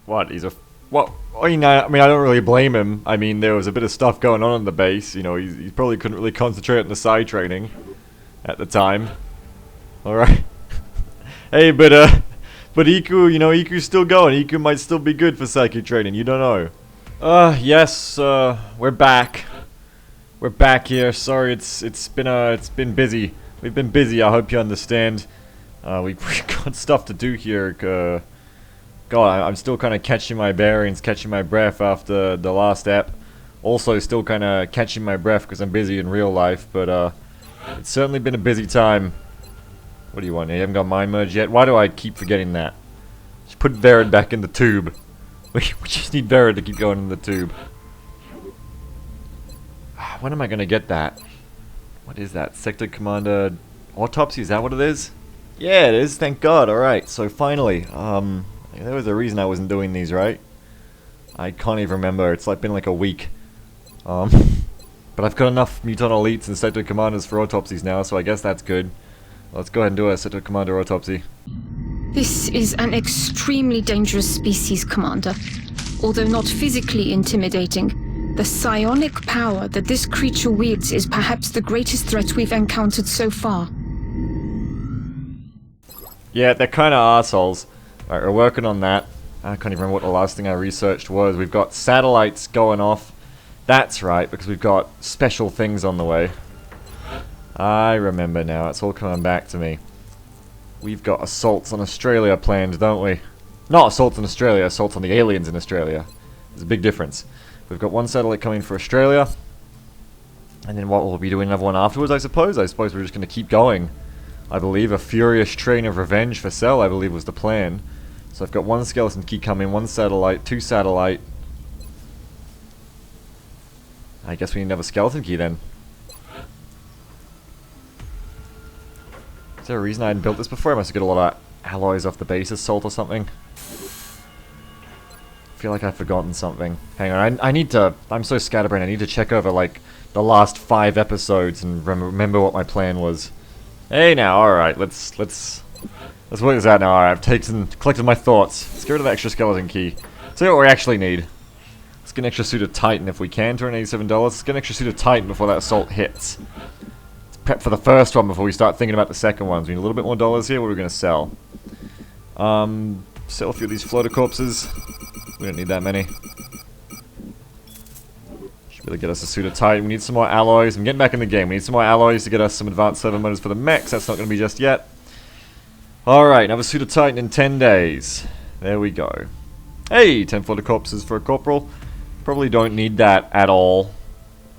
What? He's a... What? I mean, I don't really blame him. I mean, there was a bit of stuff going on the base. You know, he probably couldn't really concentrate on the side training at the time. Alright. Hey, but Iku, you know, Iku's still going. Iku might still be good for psychic training. You don't know. Yes, we're back. We're back here. Sorry, it's been busy. We've been busy. I hope you understand. We've got stuff to do here. God, I'm still kind of catching my bearings, catching my breath after the last ep. Also, still kind of catching my breath because I'm busy in real life. But it's certainly been a busy time. What do you want? You haven't got mind merge yet. Why do I keep forgetting that? Just put Verid back in the tube. We just need Verid to keep going in the tube. When am I gonna get that? What is that? Sector Commander Autopsy? Is that what it is? Yeah, it is. Thank God. All right. So finally, there was a reason I wasn't doing these, right? I can't even remember. It's been like a week. But I've got enough Mutant Elites and Sector Commanders for autopsies now, so I guess that's good. Let's go ahead and do a Sector Commander autopsy. This is an extremely dangerous species, Commander. Although not physically intimidating, the psionic power that this creature wields is perhaps the greatest threat we've encountered so far. Yeah, they're kind of assholes. Alright, we're working on that. I can't even remember what the last thing I researched was. We've got satellites going off. That's right, because we've got special things on the way. I remember now. It's all coming back to me. We've got assaults on Australia planned, don't we? Not assaults on Australia, assaults on the aliens in Australia. There's a big difference. We've got one satellite coming for Australia. And then what will we be doing another one afterwards, I suppose? I suppose we're just going to keep going. I believe a furious train of revenge for Cell, I believe, was the plan. So I've got one skeleton key coming, one satellite, two satellite. I guess we need another skeleton key then. Is there a reason I hadn't built this before? I must have got a lot of alloys off the base assault or something. I feel like I've forgotten something. Hang on, I need to... I'm so scatterbrained, I need to check over, like, the last 5 episodes and remember what my plan was. Hey now, alright, let's work this out now. Alright, I've collected my thoughts. Let's get rid of the extra skeleton key. Let's see what we actually need. Let's get an extra suit of Titan if we can, $287. Let's get an extra suit of Titan before that assault hits. Let's prep for the first one before we start thinking about the second ones. We need a little bit more dollars here. What are we going to sell? Sell a few of these floater corpses. We don't need that many. Should be able to get us a suit of Titan. We need some more alloys. I'm getting back in the game. We need some more alloys to get us some advanced servo motors for the mechs. That's not going to be just yet. Alright, another suit of Titan in 10 days. There we go. Hey, 10 floater corpses for a corporal. Probably don't need that at all,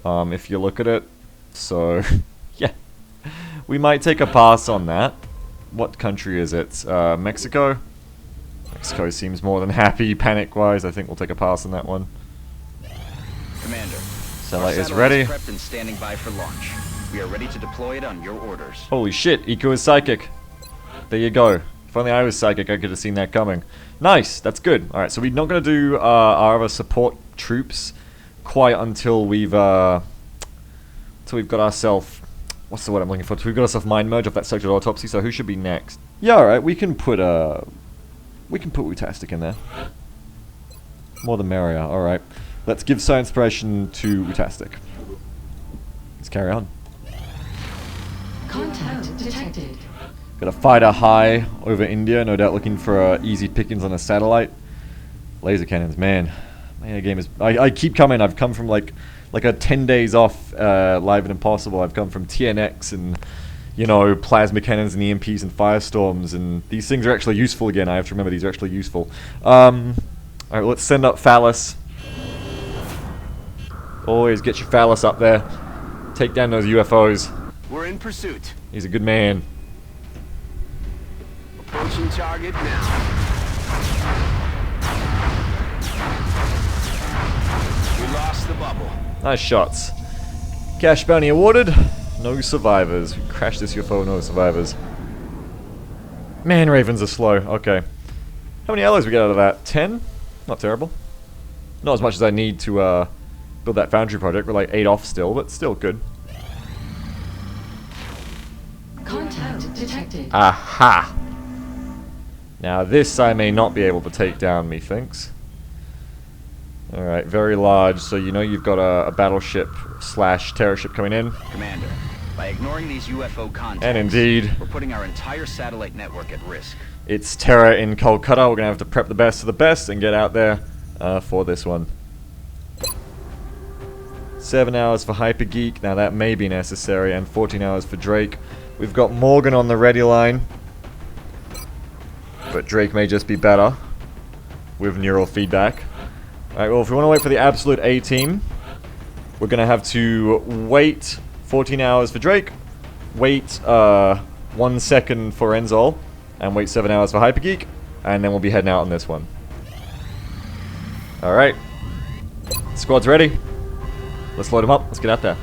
if you look at it. So, yeah. We might take a pass on that. What country is it? Mexico? Mexico seems more than happy, panic-wise. I think we'll take a pass on that one. Commander, satellite is ready. Prepped and standing by for launch. We are ready to deploy it on your orders. Holy shit, Eco is psychic. There you go. If only I was psychic, I could have seen that coming. Nice, that's good. Alright, so we're not going to do our other support troops quite until we've got ourselves... What's the word I'm looking for? We've got ourselves mind merge off that sector autopsy, so who should be next? Yeah, alright, we can put Utastic in there. More the merrier, alright. Let's give science inspiration to Utastic. Let's carry on. Contact detected. Got a fighter high over India, no doubt looking for easy pickings on a satellite. Laser cannons, man. My game is... I keep coming. I've come from like a 10 days off Live and Impossible. I've come from TNX and, you know, plasma cannons and EMPs and firestorms, and these things are actually useful again. I have to remember these are actually useful. Alright, let's send up Phallus. Always get your Phallus up there. Take down those UFOs. We're in pursuit. He's a good man. Approaching target now. We lost the bubble. Nice shots. Cash bounty awarded. No survivors. We crashed this UFO, no survivors. Man, Ravens are slow. Okay. How many alloys we get out of that? 10? Not terrible. Not as much as I need to build that foundry project. We're like 8 off still, but still good. Contact detected. Aha! Now this I may not be able to take down, methinks. Alright, very large, so you know you've got a battleship slash terror ship coming in. Commander, by ignoring these UFO contacts, And indeed, we're putting our entire satellite network at risk. it's terror in Kolkata. We're gonna have to prep the best of the best and get out there for this one. 7 hours for Hypergeek, now that may be necessary, and 14 hours for Drake. We've got Morgan on the ready line, but Drake may just be better with neural feedback. Alright, well, if we want to wait for the absolute A-team, we're going to have to wait 14 hours for Drake, wait 1 second for Enzol, and wait 7 hours for Hypergeek, and then we'll be heading out on this one. Alright. Squad's ready. Let's load them up. Let's get out there.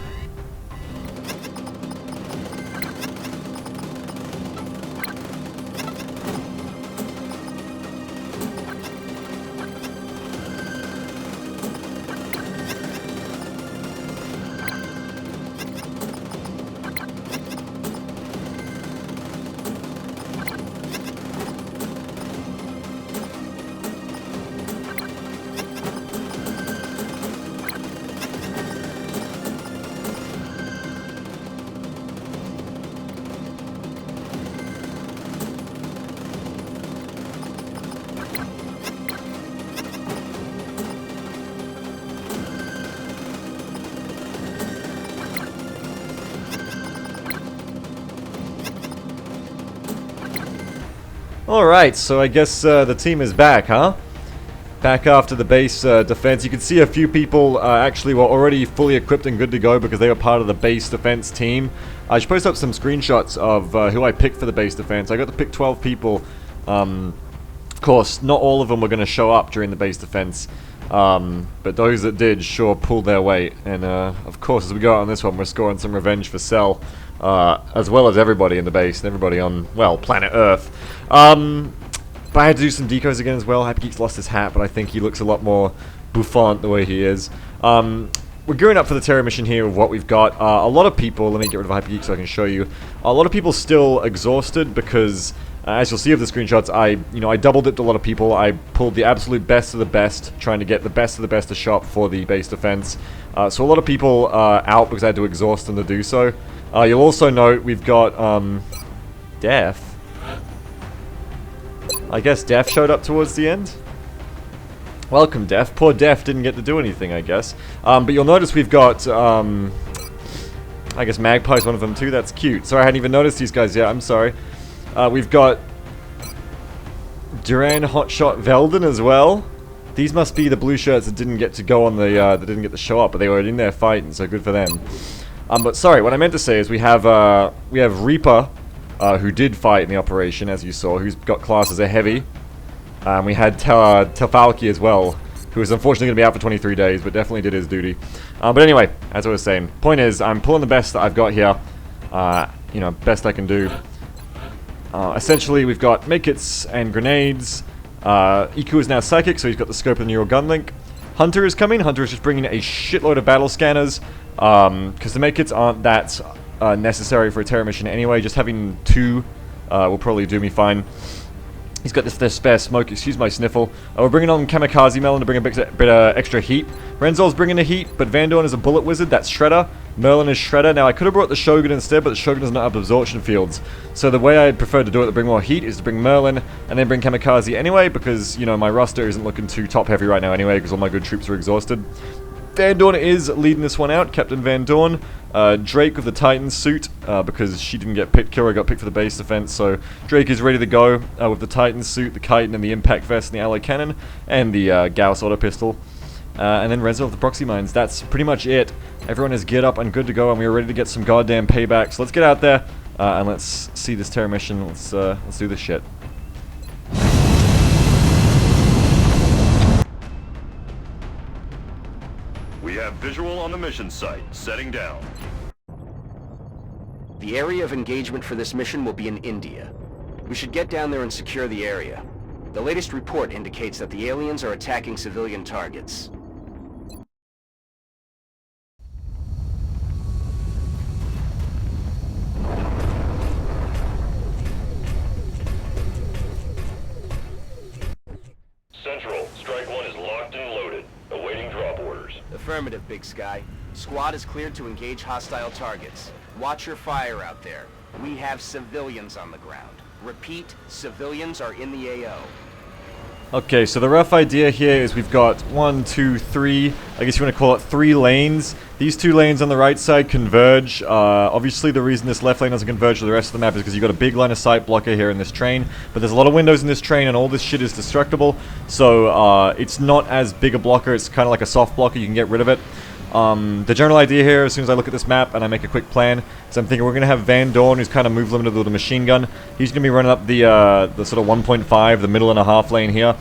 Alright, so I guess the team is back, huh? Back after the base defense. You can see a few people actually were already fully equipped and good to go because they were part of the base defense team. I should post up some screenshots of who I picked for the base defense. I got to pick 12 people. Of course, not all of them were going to show up during the base defense. But those that did sure pulled their weight. And of course, as we go out on this one, we're scoring some revenge for Cell. As well as everybody in the base and everybody on, well, planet Earth. But I had to do some decos again as well. Hypergeek's lost his hat, but I think he looks a lot more bouffant the way he is. We're gearing up for the Terror mission here with what we've got. A lot of people, let me get rid of Hypergeek so I can show you. A lot of people still exhausted because, as you'll see of the screenshots, I double dipped a lot of people. I pulled the absolute best of the best, trying to get the best of the best to shop for the base defense. So a lot of people out because I had to exhaust them to do so. You'll also note we've got Def. I guess Def showed up towards the end. Welcome, Def. Poor Def didn't get to do anything, I guess. But you'll notice we've got, I guess Magpie's one of them too. That's cute. Sorry, I hadn't even noticed these guys yet. I'm sorry. We've got Duran, Hotshot, Velden as well. These must be the blue shirts that didn't get to go on the, that didn't get to show up, but they were in there fighting, so good for them. But sorry, what I meant to say is we have Reaper, who did fight in the operation, as you saw, who's got class as a heavy. We had Tefalki as well, who is unfortunately going to be out for 23 days, but definitely did his duty. But anyway, as I was saying, point is, I'm pulling the best that I've got here. You know, best I can do. Essentially, we've got medkits and grenades. Iku is now psychic, so he's got the scope of the neural gun link. Hunter is coming. Hunter is just bringing a shitload of battle scanners. Because the medkits aren't that necessary for a terror mission anyway. Just having 2 will probably do me fine. He's got this spare smoke, excuse my sniffle. We're bringing on Kamikaze Melon to bring a bit extra heat. Renzol's bringing the heat, but Van Dorn is a bullet wizard, that's Shredder. Merlin is Shredder. Now I could have brought the Shogun instead, but the Shogun does not have absorption fields. So the way I'd prefer to do it to bring more heat is to bring Merlin, and then bring Kamikaze anyway, because, you know, my roster isn't looking too top heavy right now anyway, because all my good troops are exhausted. Van Dorn is leading this one out, Captain Van Dorn. Drake with the Titan suit, because she didn't get picked, Kira got picked for the base defense, so Drake is ready to go with the Titan suit, the chitin, and the impact vest, and the alloy cannon, and the Gauss auto pistol. And then Renzo with the proxy mines. That's pretty much it. Everyone is geared up and good to go, and we are ready to get some goddamn payback. So let's get out there, and let's see this terror mission. Let's do this shit. We have visual on the mission site. Setting down. The area of engagement for this mission will be in India. We should get down there and secure the area. The latest report indicates that the aliens are attacking civilian targets. Central, Strike 1 is locked and loaded. Awaiting Affirmative, Big Sky. Squad is cleared to engage hostile targets. Watch your fire out there. We have civilians on the ground. Repeat, civilians are in the AO. Okay, so the rough idea here is we've got 1, 2, 3, I guess you want to call it 3 lanes. These 2 lanes on the right side converge. Obviously the reason this left lane doesn't converge to the rest of the map is because you've got a big line of sight blocker here in this train. But there's a lot of windows in this train and all this shit is destructible. So it's not as big a blocker, it's kind of like a soft blocker, you can get rid of it. The general idea here, as soon as I look at this map and I make a quick plan, is I'm thinking we're going to have Van Dorn, who's kind of move limited with a machine gun. He's going to be running up the sort of 1.5, the middle and a half lane here,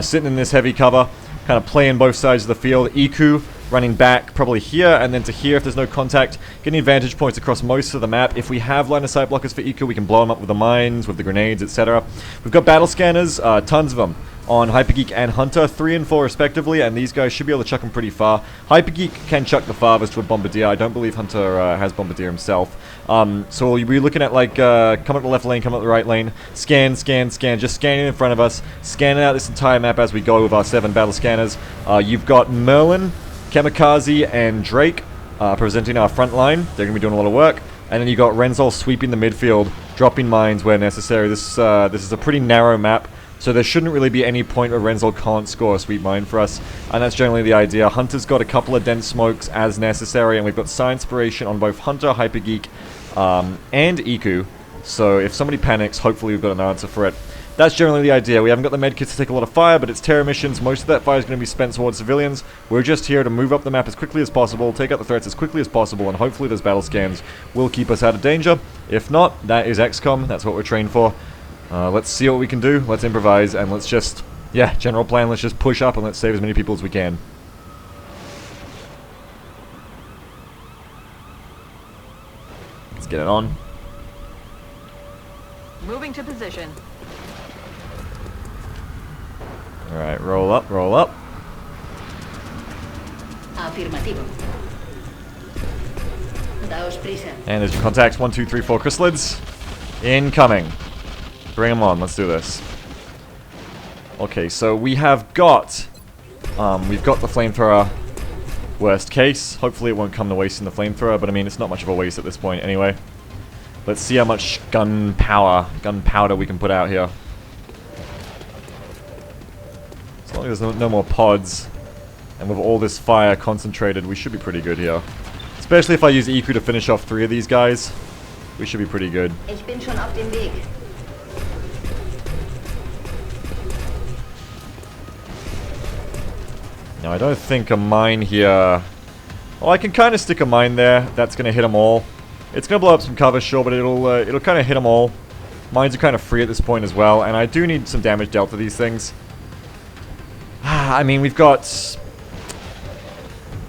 sitting in this heavy cover, kind of playing both sides of the field. Iku running back probably here and then to here if there's no contact, getting vantage points across most of the map. If we have line of sight blockers for Iku, we can blow them up with the mines, with the grenades, etc. We've got battle scanners, tons of them, on Hypergeek and Hunter, 3 and 4 respectively, and these guys should be able to chuck them pretty far. Hypergeek can chuck the farthest to a Bombardier. I don't believe Hunter has Bombardier himself. So we'll be looking at like, come up the left lane, come up the right lane, scan, scan, scan, just scanning in front of us, scanning out this entire map as we go with our 7 battle scanners. You've got Merlin, Kamikaze, and Drake presenting our front line. They're going to be doing a lot of work. And then you got Renzol sweeping the midfield, dropping mines where necessary. This is a pretty narrow map. So there shouldn't really be any point where Renzol can't score a sweep mine for us, and that's generally the idea. Hunter's got a couple of dense smokes as necessary, and we've got Psi Inspiration on both Hunter, Hypergeek, and Iku. So if somebody panics, hopefully we've got an answer for it. That's generally the idea. We haven't got the medkits to take a lot of fire, but it's terror missions. Most of that fire is going to be spent towards civilians. We're just here to move up the map as quickly as possible, take out the threats as quickly as possible, and hopefully those battle scans will keep us out of danger. If not, that is XCOM. That's what we're trained for. Let's see what we can do, let's improvise, and let's just, yeah, general plan, let's just push up and let's save as many people as we can. Let's get it on. Moving to position. Alright, roll up, roll up. Afirmativo. Daos prisa. And there's your contacts, 1, 2, 3, 4 chrysalids. Incoming. Bring them on, let's do this. Okay, so we have got, we've got the flamethrower. Worst case, hopefully it won't come to waste in the flamethrower, but I mean, it's not much of a waste at this point anyway. Let's see how much gunpowder we can put out here. As long as there's no more pods, and with all this fire concentrated, we should be pretty good here. Especially if I use Iku to finish off 3 of these guys, we should be pretty good. Ich bin schon auf dem Weg. Now I don't think a mine here... Well, I can kind of stick a mine there. That's going to hit them all. It's going to blow up some cover, sure, but it'll kind of hit them all. Mines are kind of free at this point as well, and I do need some damage dealt to these things. I mean, we've got...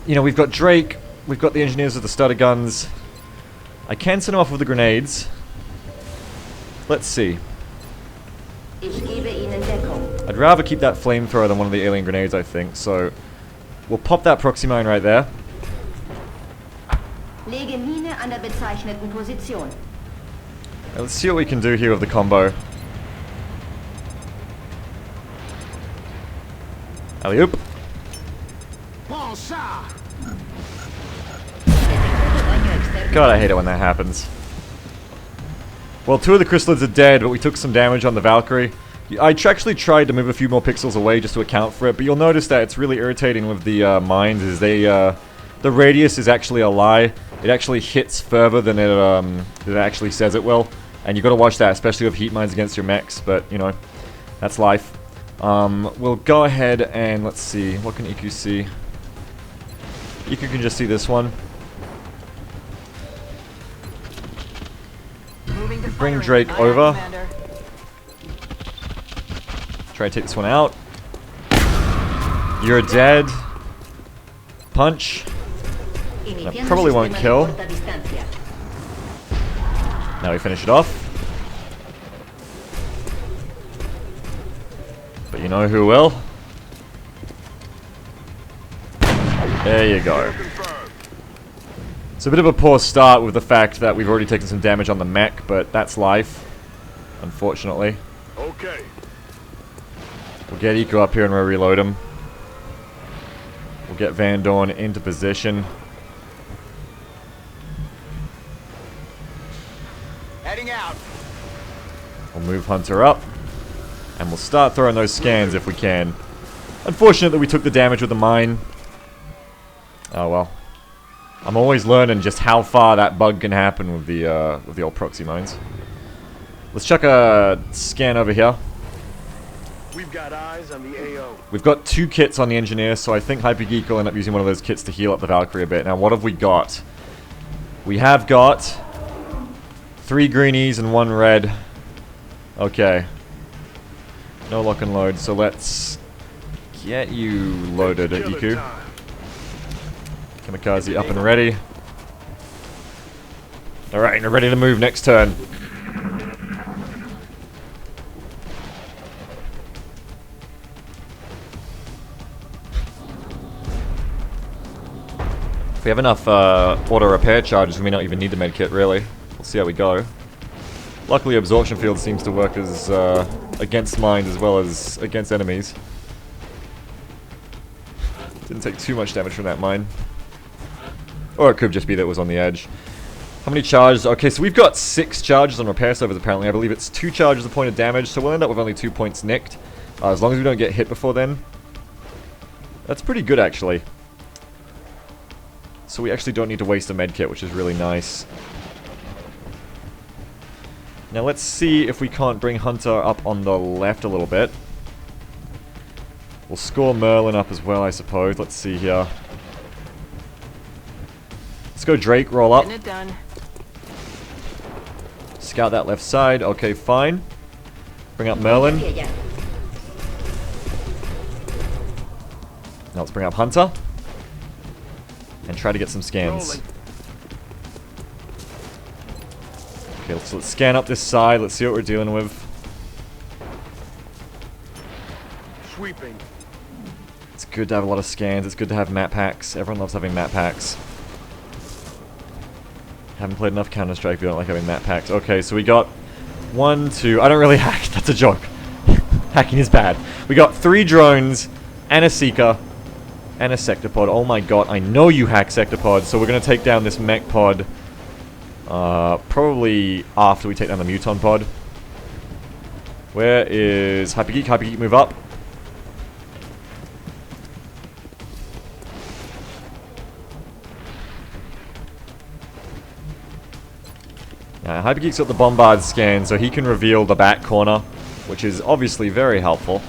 You know, we've got Drake. We've got the engineers with the stutter guns. I can send them off with the grenades. Let's see. Ich gebe Ihnen Deckung. I'd rather keep that flamethrower than one of the alien grenades, I think, so... We'll pop that proxy mine right there. Lege Mine an der bezeichneten Position. Now let's see what we can do here with the combo. Alley-oop. God, I hate it when that happens. Well, 2 of the chrysalids are dead, but we took some damage on the Valkyrie. I actually tried to move a few more pixels away just to account for it, but you'll notice that it's really irritating with the mines, is the radius is actually a lie. It actually hits further than it actually says it will. And you've got to watch that, especially with heat mines against your mechs, but, you know, that's life. We'll go ahead and, let's see, what can Iku see? Iku can just see this one. Bring Drake over. Try to take this one out. You're dead. Punch. That probably won't kill. Now we finish it off. But you know who will? There you go. It's a bit of a poor start with the fact that we've already taken some damage on the mech, but that's life, unfortunately. Okay. We'll get Iku up here and we'll reload him. We'll get Van Dorn into position. Heading out. We'll move Hunter up. And we'll start throwing those scans if we can. Unfortunate that we took the damage with the mine. Oh well. I'm always learning just how far that bug can happen with the old proxy mines. Let's check a scan over here. We've got eyes on the AO. We've got 2 kits on the engineer, so I think Hypergeek will end up using one of those kits to heal up the Valkyrie a bit. Now, what have we got? We have got 3 greenies and 1 red. Okay. No lock and load, so let's get you loaded, Iku. Kamikaze up and ready. Alright, we're ready to move next turn. If we have enough auto repair charges, we may not even need the medkit, really. We'll see how we go. Luckily, absorption field seems to work as against mines as well as against enemies. Didn't take too much damage from that mine. Or it could just be that it was on the edge. How many charges? Okay, so we've got 6 charges on repair servers apparently. I believe it's 2 charges a point of damage, so we'll end up with only 2 points nicked. As long as we don't get hit before then. That's pretty good, actually. So we actually don't need to waste a medkit, which is really nice. Now let's see if we can't bring Hunter up on the left a little bit. We'll score Merlin up as well, I suppose. Let's see here. Let's go Drake, roll up. Done. Scout that left side. Okay, fine. Bring up Merlin. Now let's bring up Hunter. And try to get some scans. Okay, let's scan up this side. Let's see what we're dealing with. Sweeping. It's good to have a lot of scans. It's good to have map packs. Everyone loves having map packs. Haven't played enough Counter-Strike if you don't like having map packs. Okay, so we got 1, 2... I don't really hack. That's a joke. Hacking is bad. We got 3 drones and a Seeker. And a sector pod. Oh my god, I know you hack sector pod, so we're going to take down this mech pod. Probably after we take down the Muton pod. Where is Hypergeek? Hypergeek, move up. Now, Hypergeek's got the Bombard scan, so he can reveal the back corner, which is obviously very helpful.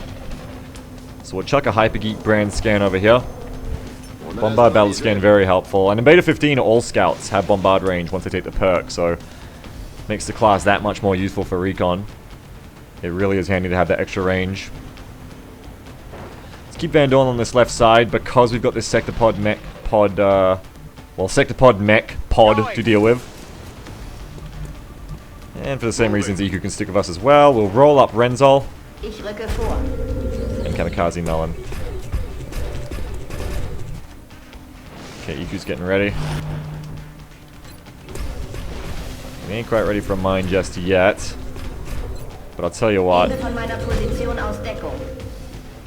So we'll chuck a Hypergeek brand scan over here. Bombard battle scan, very helpful. And in Beta 15, all scouts have bombard range once they take the perk, so makes the class that much more useful for recon. It really is handy to have that extra range. Let's keep Van Dorn on this left side because we've got this sector pod mech pod, sector pod mech pod to deal with. And for the same reasons, Iku can stick with us as well. We'll roll up Renzol. Ich rücke vor. And Kamikaze Melon. Okay, Iku's getting ready. We ain't quite ready for a mine just yet. But I'll tell you what. Ende von meiner Position aus Deckung.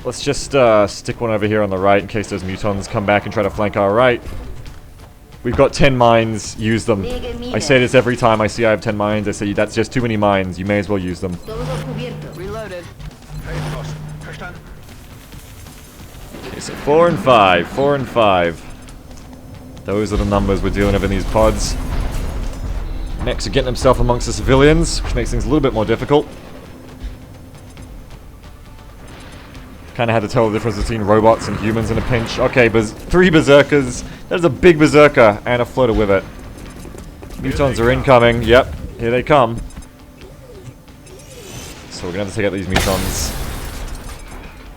Let's just stick one over here on the right in case those mutons come back and try to flank our right. We've got 10 mines, use them. I say this every time I see I have 10 mines. I say that's just too many mines, you may as well use them. Reloaded. Okay, so 4 and 5, 4 and 5. Those are the numbers we're dealing with in these pods. Mechs are getting himself amongst the civilians, which makes things a little bit more difficult. Kind of had to tell the difference between robots and humans in a pinch. Okay, 3 berserkers. That is a big berserker and a floater with it. Mutons are incoming. Yep, here they come. So we're gonna have to take out these mutons.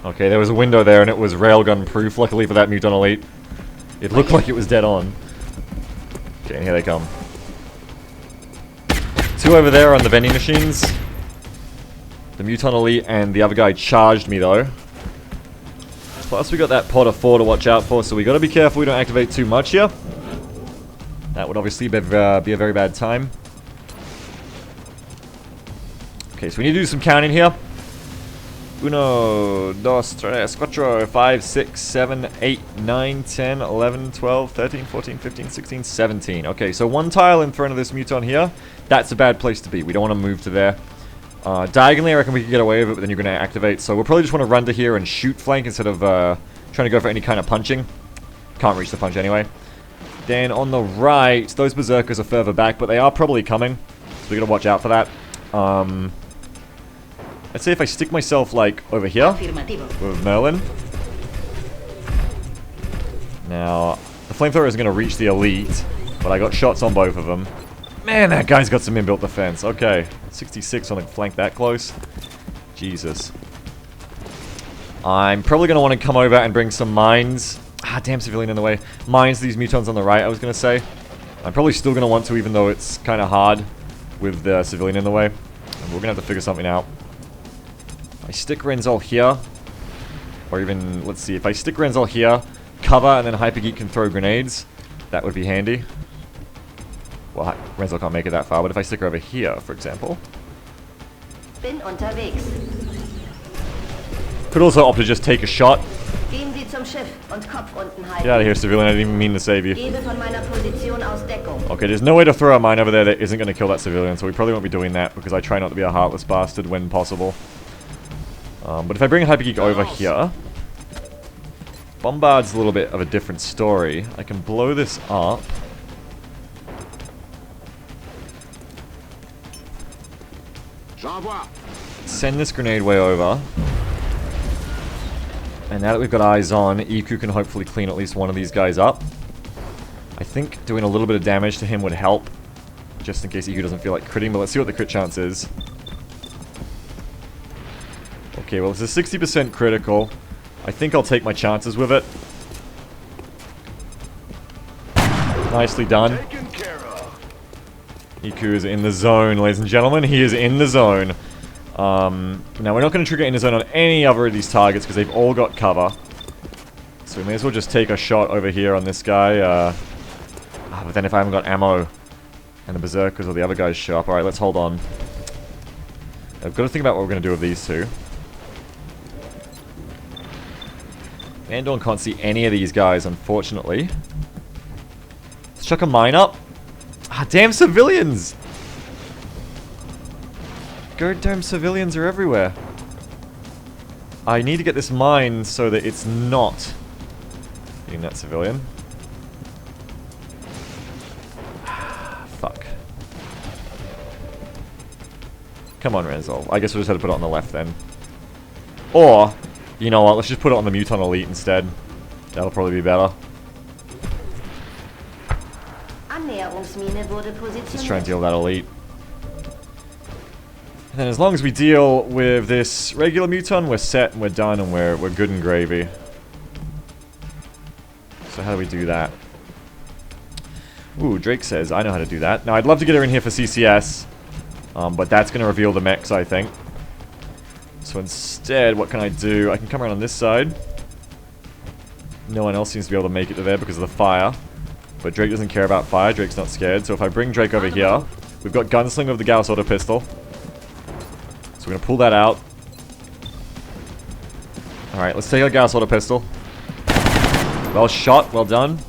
Okay, there was a window there and it was railgun proof. Luckily for that muton elite, it looked like it was dead on. Okay, and here they come. 2 over there on the vending machines. The muton elite and the other guy charged me though. Plus we got that pod of 4 to watch out for, so we gotta be careful we don't activate too much here. That would obviously be a very bad time. Okay, so we need to do some counting here. 1, 2, 3, 4, 5, 6, 7, 8, 9, 10, 11, 12, 13, 14, 15, 16, 17. Okay, so one tile in front of this Muton here. That's a bad place to be. We don't want to move to there. Diagonally, I reckon we can get away with it, but then you're going to activate. So we'll probably just want to run to here and shoot flank instead of trying to go for any kind of punching. Can't reach the punch anyway. Then on the right, those berserkers are further back, but they are probably coming. So we got to watch out for that. Let's say if I stick myself, like, over here with Merlin. Now, the flamethrower isn't going to reach the elite, but I got shots on both of them. Man, that guy's got some inbuilt defense. Okay, 66 on a flank that close. Jesus. I'm probably going to want to come over and bring some mines. Ah, damn civilian in the way. Mines these mutons on the right, I was going to say. I'm probably still going to want to, even though it's kind of hard with the civilian in the way. And we're going to have to figure something out. I stick Renzel here, or even, let's see, if I stick Renzel here, cover, and then Hypergeek can throw grenades, that would be handy. Well, Renzel can't make it that far, but if I stick her over here, for example. Bin unterwegs. Could also opt to just take a shot. Gehen Sie zum Schiff und Kopf unten halten. Get out of here, civilian, I didn't even mean to save you. Gebe von meiner Position aus Deckung. Okay, there's no way to throw a mine over there that isn't going to kill that civilian, so we probably won't be doing that, because I try not to be a heartless bastard when possible. But if I bring Hypergeek over here, Bombard's a little bit of a different story. I can blow this up. Send this grenade way over. And now that we've got eyes on, Iku can hopefully clean at least one of these guys up. I think doing a little bit of damage to him would help, just in case Iku doesn't feel like critting, but let's see what the crit chance is. Okay, well, it's a 60% critical. I think I'll take my chances with it. Nicely done. Iku is in the zone, ladies and gentlemen. He is in the zone. Now, we're not going to trigger in the zone on any other of these targets because they've all got cover. So we may as well just take a shot over here on this guy. But then if I haven't got ammo and the berserkers or the other guys show up. Alright, let's hold on. I've got to think about what we're going to do with these two. Andorn can't see any of these guys, unfortunately. Let's chuck a mine up. Ah, damn civilians! Goddamn civilians are everywhere. I need to get this mine so that it's not hitting that civilian. Fuck. Come on, Renzel. I guess we'll just have to put it on the left then. Or, you know what, let's just put it on the Muton Elite instead. That'll probably be better. Let's try and deal with that Elite. And then as long as we deal with this regular Muton, we're set and we're done and we're good and gravy. So how do we do that? Ooh, Drake says, I know how to do that. Now, I'd love to get her in here for CCS, but that's going to reveal the mechs, I think. So instead, what can I do? I can come around on this side. No one else seems to be able to make it to there because of the fire. But Drake doesn't care about fire. Drake's not scared. So if I bring Drake over here, we've got Gunslinger with the Gauss Auto Pistol. So we're going to pull that out. Alright, let's take our Gauss Auto Pistol. Well shot. Well done.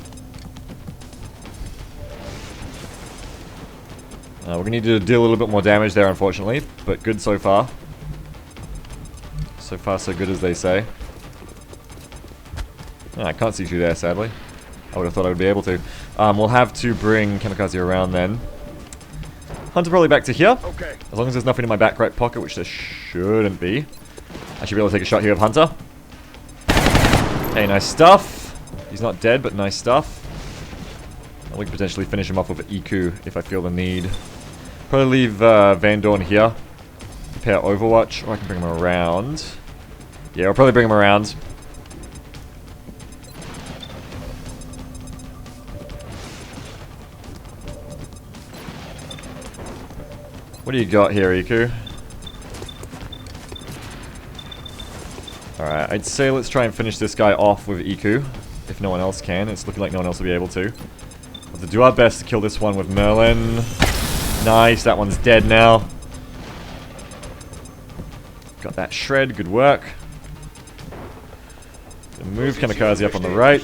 We're going to need to deal a little bit more damage there, unfortunately. But good so far. So far, so good, as they say. Oh, I can't see through there, sadly. I would have thought I would be able to. We'll have to bring Kamikaze around then. Hunter probably back to here. Okay. As long as there's nothing in my back right pocket, which there shouldn't be. I should be able to take a shot here of Hunter. Hey, nice stuff. He's not dead, but nice stuff. And we can potentially finish him off with Iku if I feel the need. Probably leave Van Dorn here. Prepare Overwatch, or I can bring him around. Yeah, I'll probably bring him around. What do you got here, Iku? Alright, I'd say let's try and finish this guy off with Iku, if no one else can. It's looking like no one else will be able to. We'll have to do our best to kill this one with Merlin. Nice, that one's dead now. Got that shred, good work. Gonna move Kamikaze up on the right.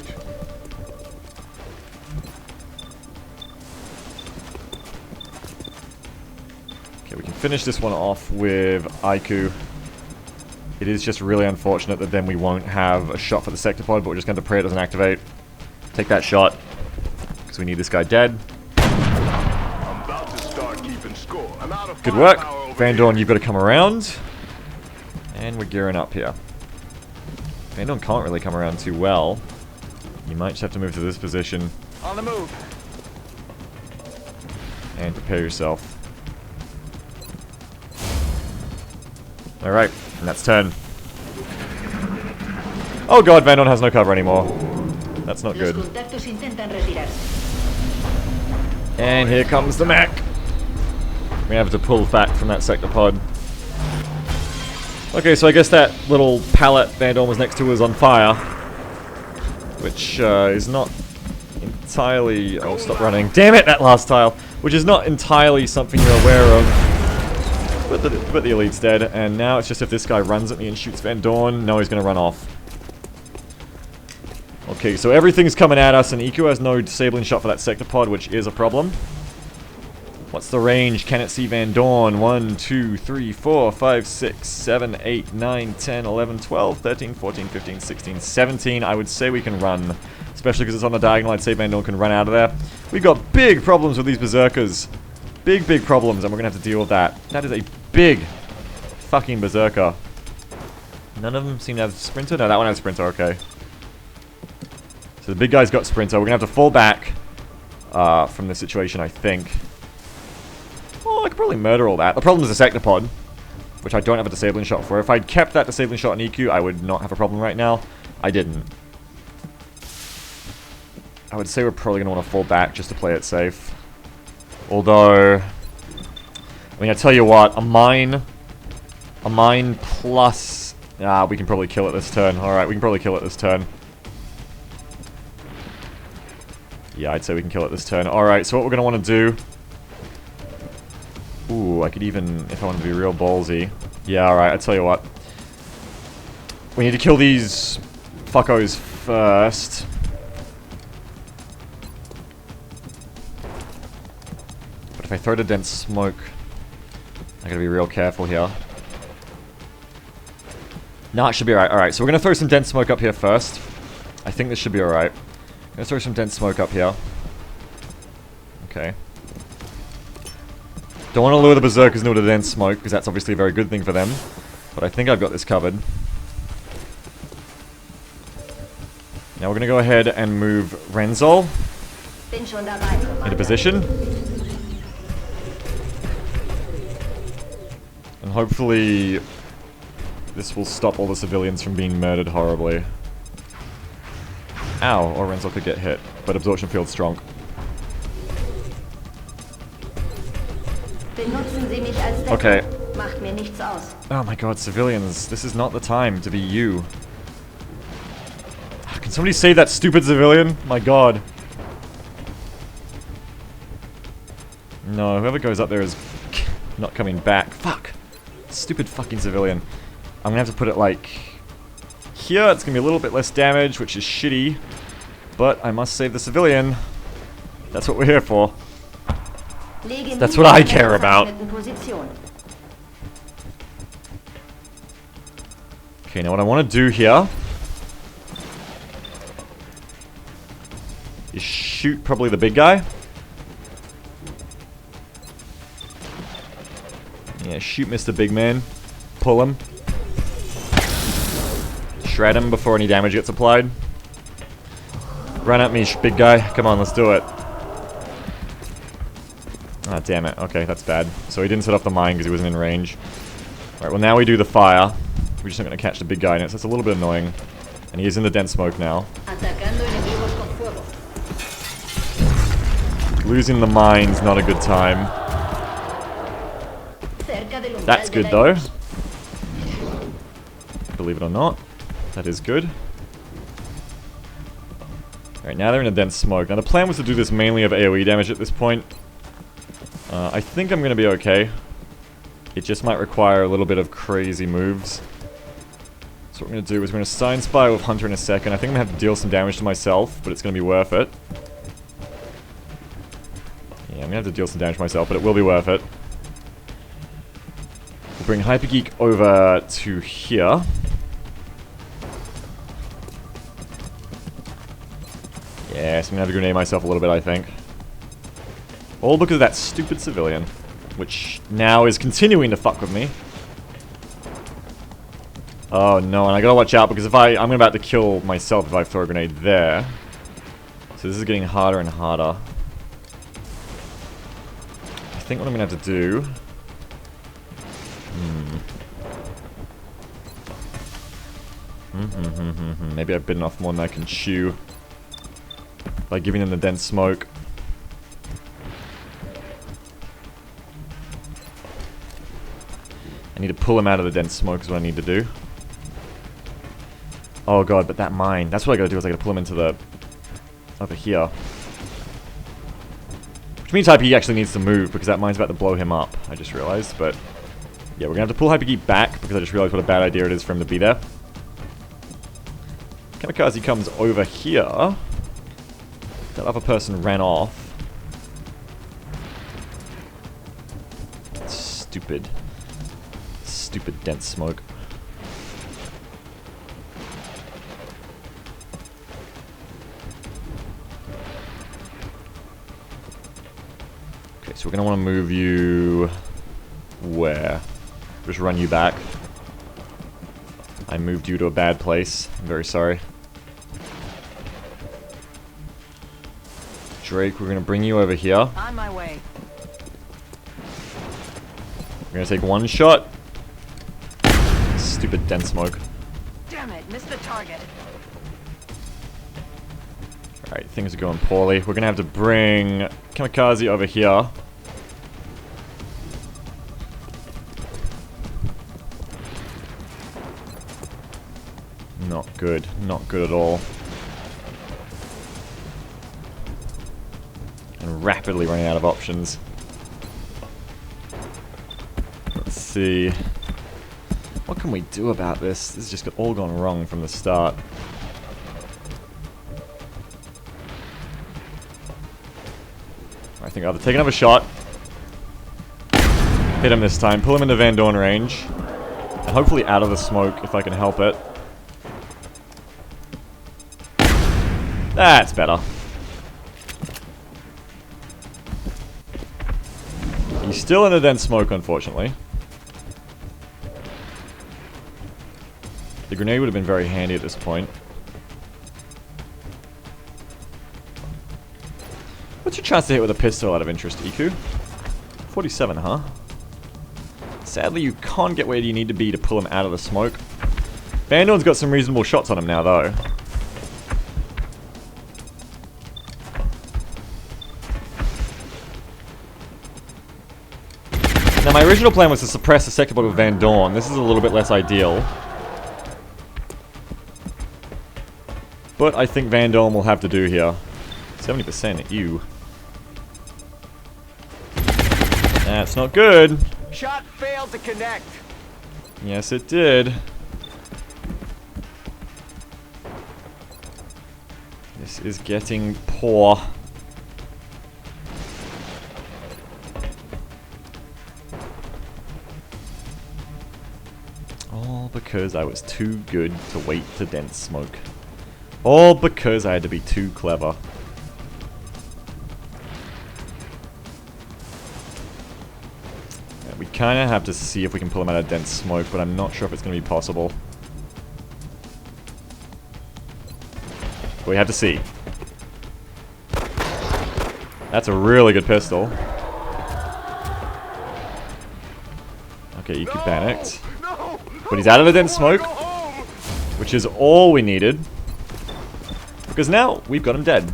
Okay, we can finish this one off with Aiku. It is just really unfortunate that then we won't have a shot for the sector pod, but we're just going to pray it doesn't activate. Take that shot, because we need this guy dead. I'm about to start keeping score. I'm out of Good work. firepower over Van here. Dorn, you've got to come around. And we're gearing up here. Van Dorn can't really come around too well. You might just have to move to this position On the move. and prepare yourself. Alright, and that's turn. Oh god, Van Dorn has no cover anymore. That's not good. And here comes the mech. We have to pull back from that sector pod. Okay, so I guess that little pallet Van Dorn was next to was on fire. Which is not entirely... Oh, stop running. Damn it, that last tile! Which is not entirely something you're aware of. But the elite's dead, and now it's just if this guy runs at me and shoots Van Dorn, no, he's gonna run off. Okay, so everything's coming at us, and Iku has no disabling shot for that sector pod, which is a problem. What's the range? Can it see Van Dorn? 1, 2, 3, 4, 5, 6, 7, 8, 9, 10, 11, 12, 13, 14, 15, 16, 17. I would say we can run. Especially because it's on the diagonal, I'd say Van Dorn can run out of there. We've got big problems with these berserkers. Big problems, and we're gonna have to deal with that. That is a big fucking berserker. None of them seem to have sprinter? No, that one has sprinter, okay. So the big guy's got sprinter. We're gonna have to fall back from this situation, I think. Oh, I could probably murder all that. The problem is the sector pod, which I don't have a disabling shot for. If I'd kept that disabling shot on EQ, I would not have a problem right now. I didn't. I would say we're probably gonna want to fall back just to play it safe. Although, I mean, I tell you what, a mine plus, we can probably kill it this turn. Alright, we can probably kill it this turn. Yeah, I'd say we can kill it this turn. Alright, so what we're going to want to do... Ooh, I could even, if I wanted to be real ballsy. Yeah, alright, I tell you what. We need to kill these fuckos first. If I throw the dense smoke, I gotta be real careful here. No, it should be alright. Alright, so we're gonna throw some dense smoke up here first. I think this should be alright. I'm gonna throw some dense smoke up here. Okay. Don't want to lure the berserkers into the dense smoke, because that's obviously a very good thing for them. But I think I've got this covered. Now we're gonna go ahead and move Renzol into position. And hopefully this will stop all the civilians from being murdered horribly. Ow, or Renzel could get hit, but absorption field's strong. Okay. Oh my god, civilians, this is not the time to be you. Can somebody save that stupid civilian? My god. No, whoever goes up there is not coming back. Fuck. Stupid fucking civilian. I'm gonna have to put it like here. It's gonna be a little bit less damage, which is shitty. But I must save the civilian. That's what we're here for. That's what I care about. Okay, now what I want to do here is shoot probably the big guy. Yeah, shoot Mr. Big Man. Pull him. Shred him before any damage gets applied. Run at me, big guy. Come on, let's do it. Ah, damn it. Okay, that's bad. So he didn't set off the mine because he wasn't in range. Alright, well now we do the fire. We're just not going to catch the big guy in it, so that's a little bit annoying. And he is in the dense smoke now. Losing the mine's not a good time. That's good though. Believe it or not. That is good. Alright, now they're in a dense smoke. Now the plan was to do this mainly of AoE damage at this point. I think I'm going to be okay. It just might require a little bit of crazy moves. So what we're going to do is we're going to Sign Spy with Hunter in a second. I think I'm going to have to deal some damage to myself, but it's going to be worth it. Yeah, I'm going to have to deal some damage to myself, but it will be worth it. We'll bring Hypergeek over to here. Yeah, so I'm going to have to grenade myself a little bit, I think. All because of that stupid civilian, which now is continuing to fuck with me. Oh no, and I gotta watch out because if I'm about to kill myself if I throw a grenade there. So this is getting harder and harder. I think what I'm gonna have to do... Maybe I've bitten off more than I can chew. By giving them the dense smoke. I need to pull him out of the dense smoke is what I need to do. Oh god, but that mine. That's what I gotta do is I gotta pull him into the... over here. Which means Hypergeek actually needs to move because that mine's about to blow him up, I just realized, but... Yeah, we're gonna have to pull Hypergeek back because I just realized what a bad idea it is for him to be there. Kamikaze comes over here. That other person ran off. Stupid. Stupid dense smoke. Okay, so we're gonna want to move you... where? Just run you back. I moved you to a bad place. I'm very sorry. Drake, we're gonna bring you over here. On my way. We're gonna take one shot. Stupid dense smoke. Damn it, missed the target. Alright, things are going poorly. We're gonna have to bring Kamikaze over here. Not good. Not good at all. And rapidly running out of options. Let's see. What can we do about this? This has just all gone wrong from the start. I think I'll have to take another shot. Hit him this time. Pull him into Van Dorn range. And hopefully out of the smoke if I can help it. That's better. He's still in the dense smoke, unfortunately. The grenade would have been very handy at this point. What's your chance to hit with a pistol out of interest, Iku? 47, huh? Sadly, you can't get where you need to be to pull him out of the smoke. Van Dorn's got some reasonable shots on him now, though. Now, my original plan was to suppress the sector block with Van Dorn. This is a little bit less ideal. But I think Van Dorn will have to do here. 70%, ew. That's not good. Shot failed to connect. Yes, it did. This is getting poor. All because I was too good to wait to dense smoke. All because I had to be too clever. Yeah, we kind of have to see if we can pull him out of dense smoke, but I'm not sure if it's going to be possible. But we have to see. That's a really good pistol. Okay, you could panic. But he's out of the dense smoke, which is all we needed. Because now, we've got him dead.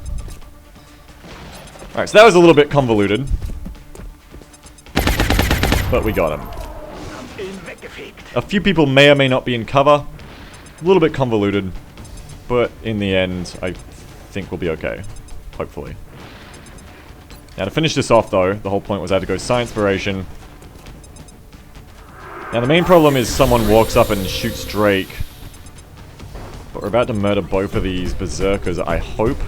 Alright, so that was a little bit convoluted. But we got him. A few people may or may not be in cover. A little bit convoluted. But in the end, I think we'll be okay. Hopefully. Now to finish this off though, the whole point was I had to go Science Inspiration. Now the main problem is someone walks up and shoots Drake. But we're about to murder both of these berserkers, I hope.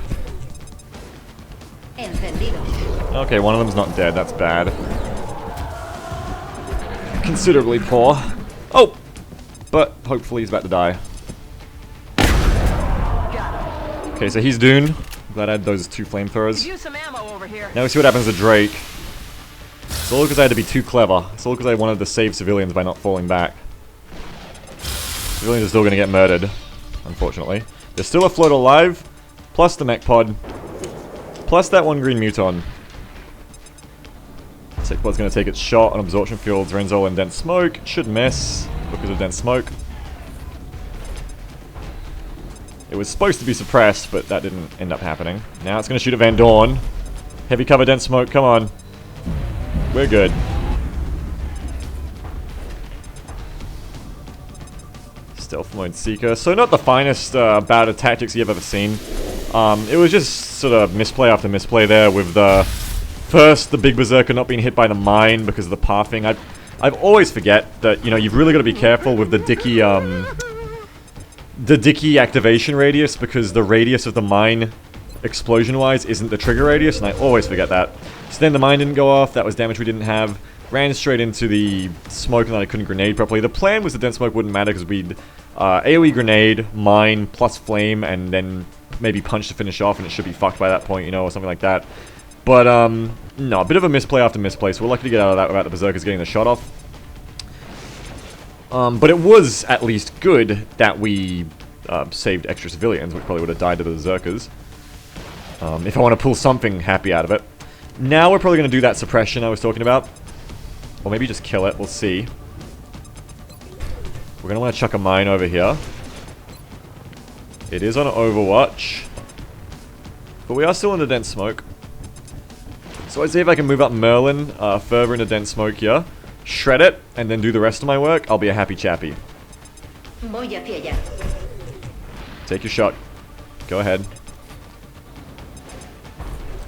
Entendido. Okay, one of them's not dead, that's bad. Considerably poor. Oh! But hopefully he's about to die. Okay, so he's Dune. Glad I had those 2 flamethrowers. Use some ammo over here. Now we see what happens to Drake. It's all because I had to be too clever. It's all because I wanted to save civilians by not falling back. Civilians are still going to get murdered, unfortunately. There's still a float alive, plus the mech pod, plus that one green muton. Sec pod's going to take its shot on absorption fields, Renzo and dense smoke. It should miss because of dense smoke. It was supposed to be suppressed, but that didn't end up happening. Now it's going to shoot at Van Dorn. Heavy cover, dense smoke, come on. We're good. Stealth mode Seeker. So not the finest bout of tactics you've ever seen. It was just sort of misplay after misplay there with the... First, the big berserker not being hit by the mine because of the pathing. I've always forget that, you know, you've really got to be careful with the Dicky activation radius, because the radius of the mine, explosion-wise, isn't the trigger radius, and I always forget that. So then the mine didn't go off, that was damage we didn't have. Ran straight into the smoke, and then I couldn't grenade properly. The plan was the dense smoke wouldn't matter, because we'd AoE grenade, mine, plus flame, and then maybe punch to finish off, and it should be fucked by that point, you know, or something like that. But, no, a bit of a misplay after misplay, so we're lucky to get out of that without the berserkers getting the shot off. But it was at least good that we saved extra civilians, which probably would have died to the berserkers. If I want to pull something happy out of it. Now we're probably going to do that suppression I was talking about. Or maybe just kill it, we'll see. We're going to want to chuck a mine over here. It is on Overwatch. But we are still in the dense smoke. So I'd see if I can move up Merlin further into dense smoke here. Shred it, and then do the rest of my work. I'll be a happy chappy. Voy hacia allá. Take your shot. Go ahead.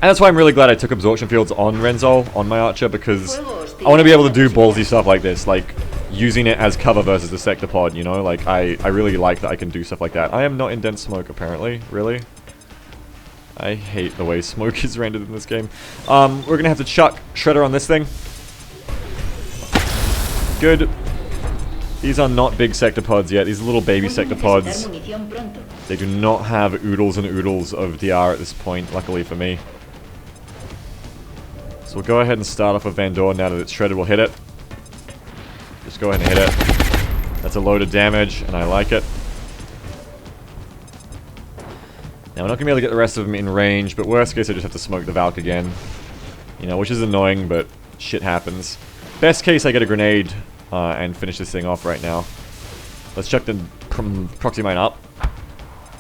And that's why I'm really glad I took absorption fields on Renzo, on my archer, because I want to be able to do ballsy stuff like this, like using it as cover versus the sector pod, you know? Like, I really like that I can do stuff like that. I am not in dense smoke, apparently. Really? I hate the way smoke is rendered in this game. We're going to have to chuck Shredder on this thing. Good. These are not big sector pods yet. These are little baby sector pods. They do not have oodles and oodles of DR at this point, luckily for me. So we'll go ahead and start off with Van Dorn now that it's shredded. We'll hit it. Just go ahead and hit it. That's a load of damage, and I like it. Now we're not going to be able to get the rest of them in range, but worst case I just have to smoke the Valk again. You know, which is annoying, but shit happens. Best case, I get a grenade and finish this thing off right now. Let's chuck the proxy mine up.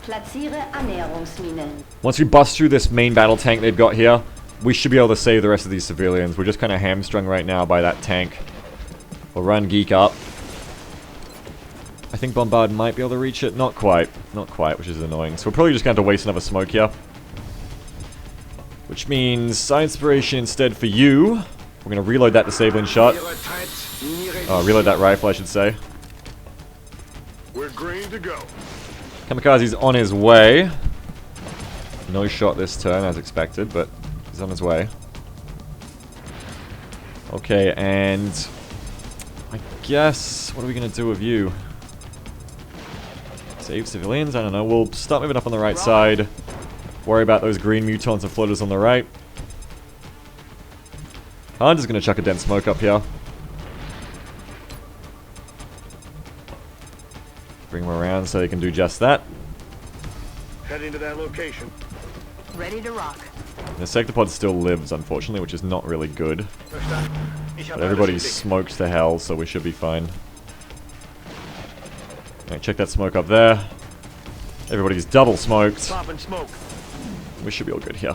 Platziere Annäherungsmine. Once we bust through this main battle tank they've got here, we should be able to save the rest of these civilians. We're just kind of hamstrung right now by that tank. We'll run Geek up. I think Bombard might be able to reach it. Not quite. Not quite, which is annoying. So we're probably just going to have to waste another smoke here. Which means Side Inspiration instead for you. We're going to reload that disabling shot. Reload that rifle, I should say. We're green to go. Kamikaze's on his way. No shot this turn, as expected, but he's on his way. Okay, and I guess, what are we going to do with you? Save civilians? I don't know. We'll start moving up on the right side. Worry about those green mutons and floaters on the right. I'm just going to chuck a dense smoke up here. Bring them around so they can do just that. Heading to that location. Ready to rock. The sector pod still lives, unfortunately, which is not really good. But everybody's smoked to hell, so we should be fine. Alright, check that smoke up there. Everybody's double smoked. Popping smoke. We should be all good here.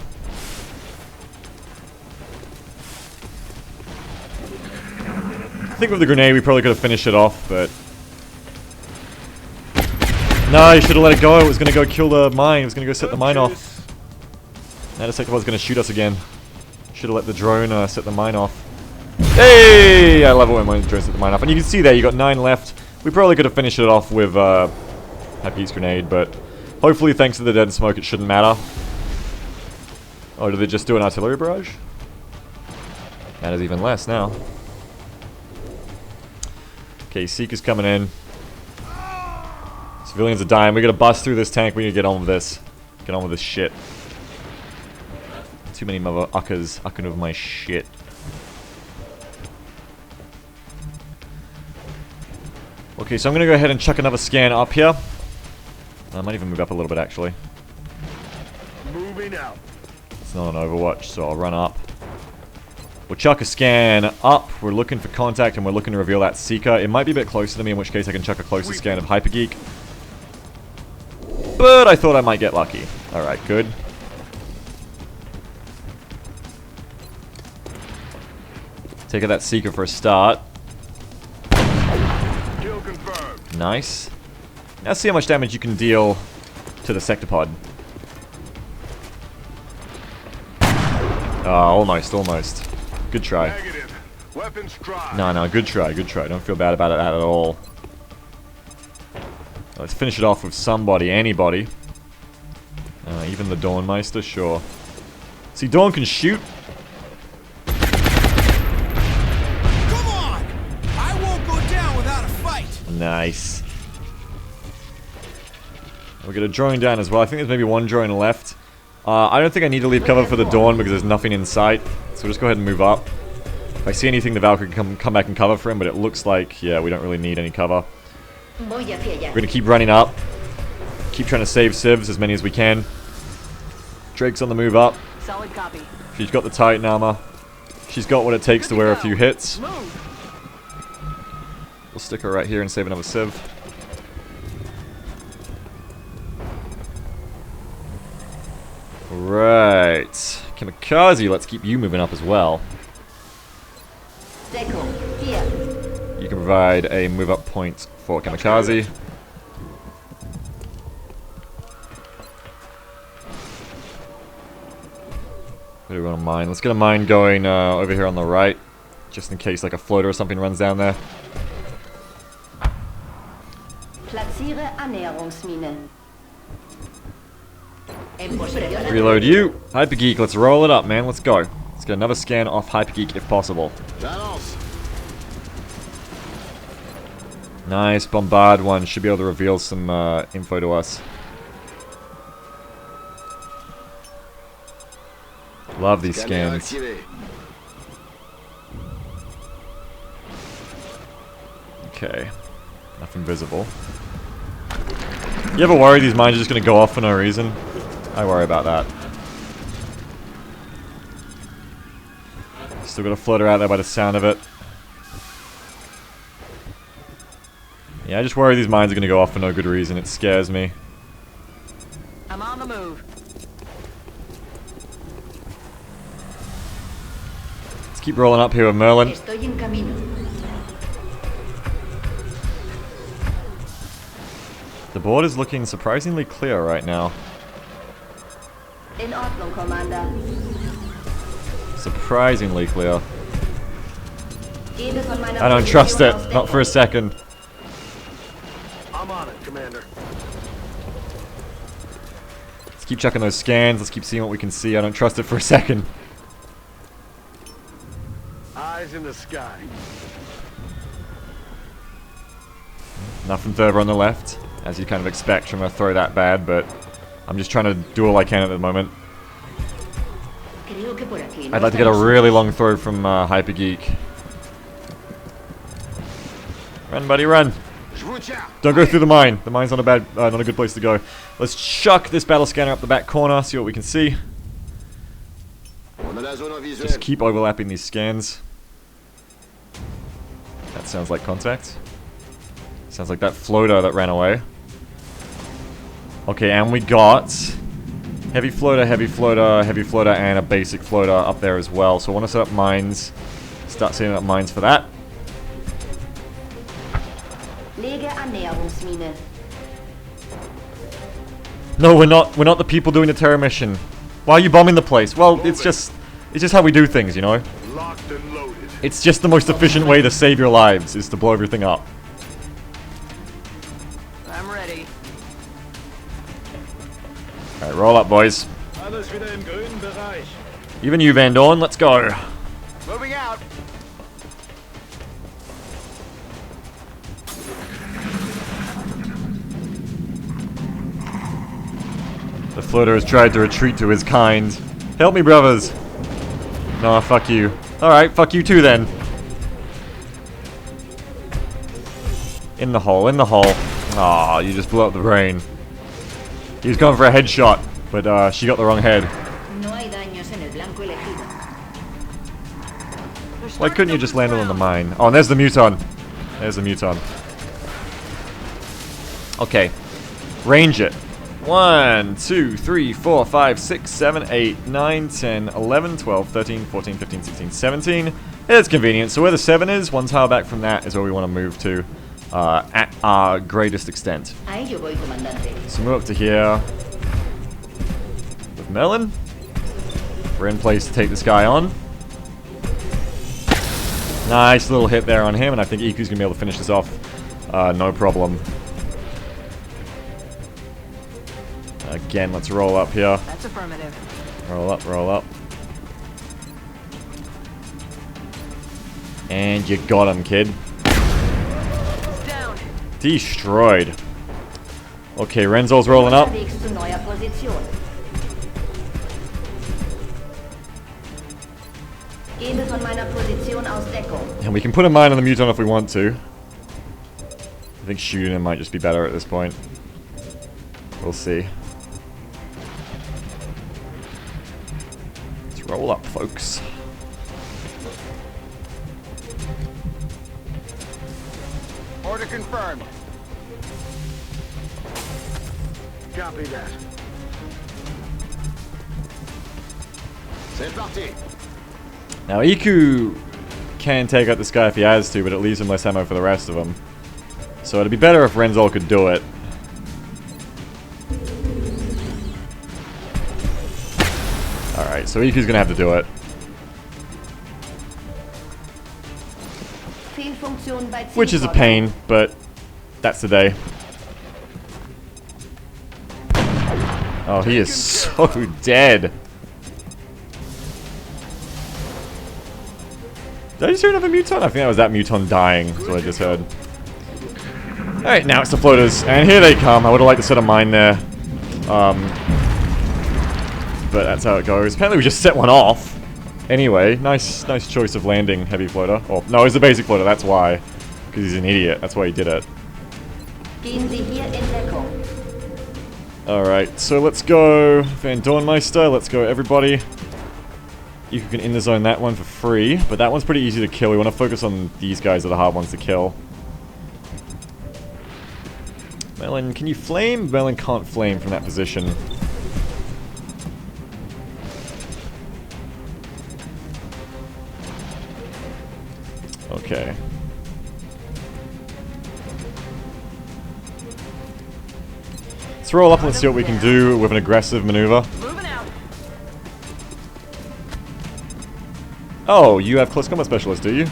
I think with the grenade we probably could have finished it off, but... No, you should have let it go. It was going to go kill the mine. It was going to go set the mine off. Now the sector was going to shoot us again. Should have let the drone set the mine off. Hey! I love it when my drones set the mine off. And you can see there, you got 9 left. We probably could have finished it off with Happy's grenade, but hopefully thanks to the dead smoke it shouldn't matter. Oh, did they just do an artillery barrage? That is even less now. Okay, Seeker's coming in. Civilians are dying. We gotta bust through this tank. We need to get on with this. Get on with this shit. Too many mother uckers ucking over my shit. Okay, so I'm gonna go ahead and chuck another scan up here. I might even move up a little bit actually. Moving out. It's not on Overwatch, so I'll run up. We'll chuck a scan up. We're looking for contact and we're looking to reveal that Seeker. It might be a bit closer to me, in which case I can chuck a closer scan of Hypergeek. But I thought I might get lucky. Alright, good. Take out that Seeker for a start. Kill confirmed. Nice. Now see how much damage you can deal to the Sectopod. Almost, almost. Good try. Negative. Weapons dry. No, good try, good try. Don't feel bad about it at all. Let's finish it off with somebody, anybody. Even the Dawnmeister, sure. See, Dawn can shoot. Come on! I won't go down without a fight! Nice. We'll get a drone down as well. I think there's maybe one drone left. I don't think I need to leave cover for the Dawn because there's nothing in sight. So we'll just go ahead and move up. If I see anything, the Valkyrie can come back and cover for him, but it looks like, yeah, we don't really need any cover. We're gonna keep running up. Keep trying to save civs, as many as we can. Drake's on the move up. Solid copy. She's got the Titan armor. She's got what it takes to wear a few hits. Move. We'll stick her right here and save another civ. Right. Kamikaze, let's keep you moving up as well. You can provide a move up point for Kamikaze. What do we want to mine? Let's get a mine going over here on the right, just in case like a floater or something runs down there. Platziere Annäherungsmine. Reload you. Hypergeek, let's roll it up, man. Let's go. Let's get another scan off Hypergeek if possible. Nice. Bombard one. Should be able to reveal some info to us. Love these scans. Okay. Nothing visible. You ever worry these mines are just going to go off for no reason? I worry about that. Still got a floater out there by the sound of it. Yeah, I just worry these mines are going to go off for no good reason. It scares me. I'm on the move. Let's keep rolling up here with Merlin. Estoy en camino. The board is looking surprisingly clear right now. In Ordnung, Commander. Surprisingly clear. Gebe von meiner I don't trust it. Position aus Not for a second. I'm on it, Commander. Let's keep checking those scans. Let's keep seeing what we can see. I don't trust it for a second. Eyes in the sky. Nothing further on the left, as you kind of expect from a throw that bad, but I'm just trying to do all I can at the moment. Creo que por aquí no I'd like to get a really long throw from Hypergeek. Run, buddy, run! Don't go through the mine. The mine's not a bad, not a good place to go. Let's chuck this battle scanner up the back corner, see what we can see. Just keep overlapping these scans. That sounds like contact. Sounds like that floater that ran away. Okay, and we got heavy floater, heavy floater, heavy floater, and a basic floater up there as well. So I want to set up mines. Start setting up mines for that. Lege Annäherungsmine. No, we're not. We're not the people doing the terror mission. Why are you bombing the place? Well, it's just how we do things, you know. Locked and loaded. It's just the most efficient way to save your lives, is to blow everything up. I'm ready. Alright, roll up, boys. Alles wieder im grünen Bereich. Even you, Van Dorn, let's go. Moving out. The floater has tried to retreat to his kind. Help me, brothers. No, fuck you. Alright, fuck you too then. In the hole, in the hole. Aw, you just blew up the brain. He was going for a headshot, but she got the wrong head. No hay daños en el blanco elegido. Why couldn't you just land it on the mine? Oh, and there's the muton. There's the muton. Okay. Range it. 1, 2, 3, 4, 5, 6, 7, 8, 9, 10, 11, 12, 13, 14, 15, 16, 17. It's convenient. So where the 7 is, one tile back from that is where we want to move to at our greatest extent. A ello voy, comandante. So move up to here with Melon. We're in place to take this guy on. Nice little hit there on him, and I think Iku's going to be able to finish this off no problem. Again, let's roll up here. That's affirmative. Roll up, roll up. And you got him, kid. It's down. Destroyed. Okay, Renzol's rolling up. Unterwegs zu neuer Position. Gebe von meiner Position aus Deckung. And we can put a mine on the muton if we want to. I think shooting him might just be better at this point. We'll see. Let's roll up, folks. Order confirmed. Copy that. C'est parti. Now, Iku can take out this guy if he has to, but it leaves him less ammo for the rest of them. So it'd be better if Renzol could do it. Alright, so Iku's gonna have to do it. Fehlfunktion bei Which is a Zielvorgang. pain, but that's the day. Oh, he is so dead. Did I just hear another muton? I think that was that muton dying. That's what I just heard. Alright, now it's the floaters. And here they come. I would have liked to set a mine there. But that's how it goes. Apparently we just set one off. Anyway, nice choice of landing heavy floater. Oh, no, it's the basic floater. That's why. Because he's an idiot. That's why he did it. Gehen Sie hier in Deckung. Alright, so let's go Van Dornmeister. Let's go everybody. You can in the zone that one for free, but that one's pretty easy to kill. We want to focus on these guys that are the hard ones to kill. Melon, can you flame? Melon can't flame from that position. Okay. Let's roll up and let's see what we can do with an aggressive maneuver. Moving out. Oh, you have close combat specialist, do you?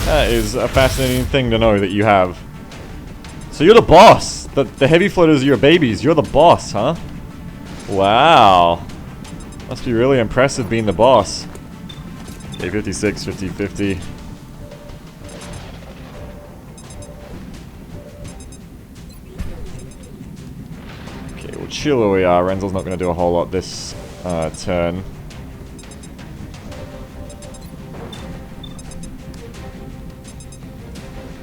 That is a fascinating thing to know that you have. So you're the boss. The heavy floaters are your babies. You're the boss, huh? Wow. Must be really impressive being the boss. Okay, 56, 50, 50. Okay, we'll chill where we are. Renzol's not going to do a whole lot this turn.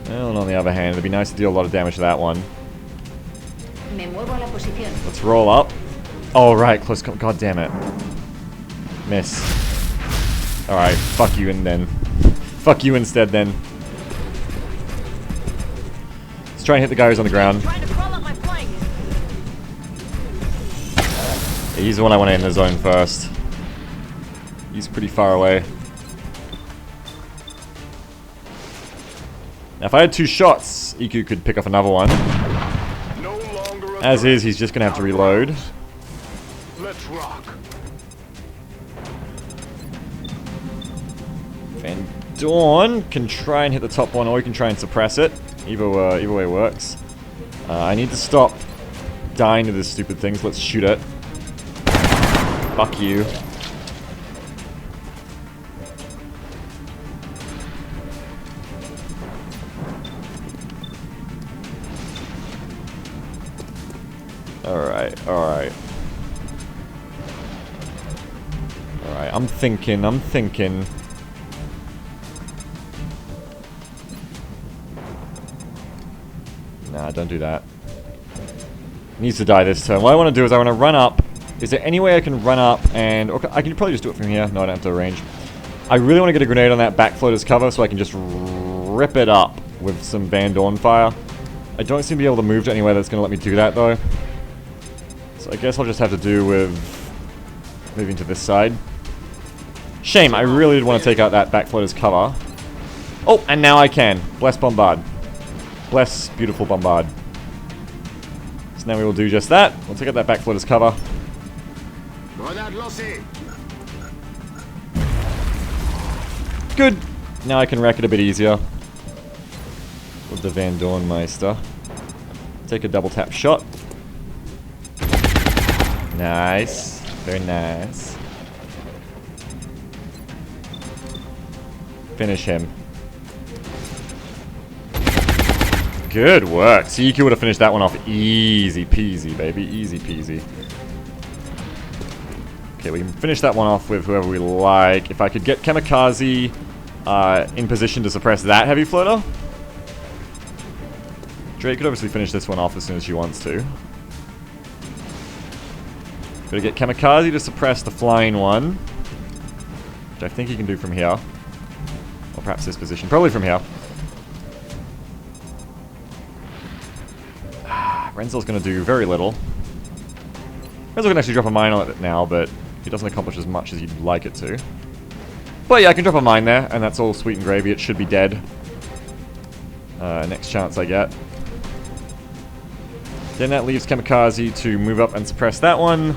Well, and on the other hand, it'd be nice to deal a lot of damage to that one. Me muevo a la posición. Let's roll up. Oh, right, close. God damn it. Miss. Alright, fuck you and then. Fuck you instead then. Let's try and hit the guy who's on the ground. Trying to crawl up my flank. Yeah, he's the one I want to end the zone first. He's pretty far away. Now, if I had 2 shots, Iku could pick up another one. No longer a As threat. is, he's just going to have to reload. Let's rock. Van Dawn can try and hit the top one, or we can try and suppress it. Either way works. I need to stop dying to this stupid thing, so let's shoot it. Fuck you. Alright, alright. Alright, I'm thinking. Nah, don't do that. Needs to die this turn. What I want to do is I want to run up. Is there any way I can run up and... Okay, I can probably just do it from here. No, I don't have to arrange. I really want to get a grenade on that back floater's cover so I can just rip it up with some Van Dorn fire. I don't seem to be able to move to anywhere that's going to let me do that, though. So I guess I'll just have to do with moving to this side. Shame, I really did want to take out that back floater's cover. Oh, and now I can. Bless Bombard. Bless beautiful Bombard. So now we will do just that. We'll take out that back floater's cover. Good. Now I can wreck it a bit easier. With the Van Dorn Meister. Take a double tap shot. Nice. Very nice. Finish him. Good work. CQ would have finished that one off easy peasy, baby. Easy peasy. Okay, we can finish that one off with whoever we like. If I could get Kamikaze in position to suppress that heavy floater. Drake could obviously finish this one off as soon as she wants to. Gotta get Kamikaze to suppress the flying one. Which I think he can do from here. Or perhaps this position. Probably from here. Renzel's gonna do very little. Renzel can actually drop a mine on it now, but he doesn't accomplish as much as you'd like it to. But yeah, I can drop a mine there, and that's all sweet and gravy. It should be dead. Next chance I get. Then that leaves Kamikaze to move up and suppress that one.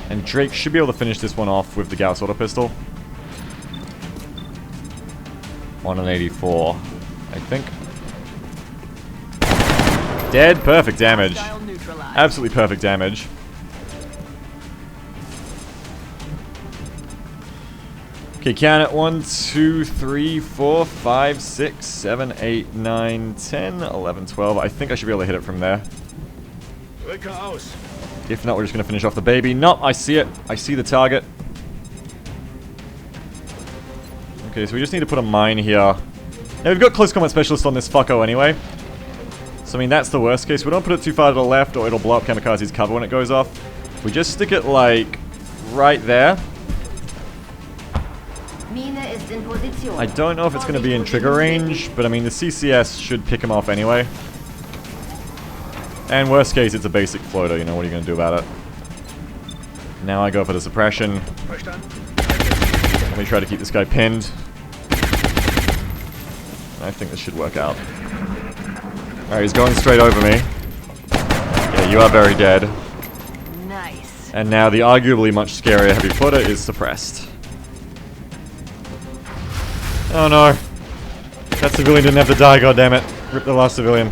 And Drake should be able to finish this one off with the Gauss Auto Pistol. On an 84, I think. Dead. Perfect damage. Absolutely perfect damage. Okay, count it. 1, 2, 3, 4, 5, 6, 7, 8, 9, 10, 11, 12. I think I should be able to hit it from there. If not, we're just going to finish off the baby. Nope, I see it. I see the target. Okay, so we just need to put a mine here. Now, we've got Close Combat Specialist on this fucko anyway. So, I mean, that's the worst case. We don't put it too far to the left or it'll blow up Kamikaze's cover when it goes off. We just stick it, like, right there. I don't know if it's going to be in trigger range, but I mean, the CCS should pick him off anyway. And worst case, it's a basic floater, you know, what are you going to do about it? Now I go for the suppression. Let me try to keep this guy pinned. I think this should work out. Alright, he's going straight over me. Yeah, you are very dead. Nice. And now the arguably much scarier heavy floater is suppressed. Oh no. That civilian didn't have to die, goddammit. Rip the last civilian.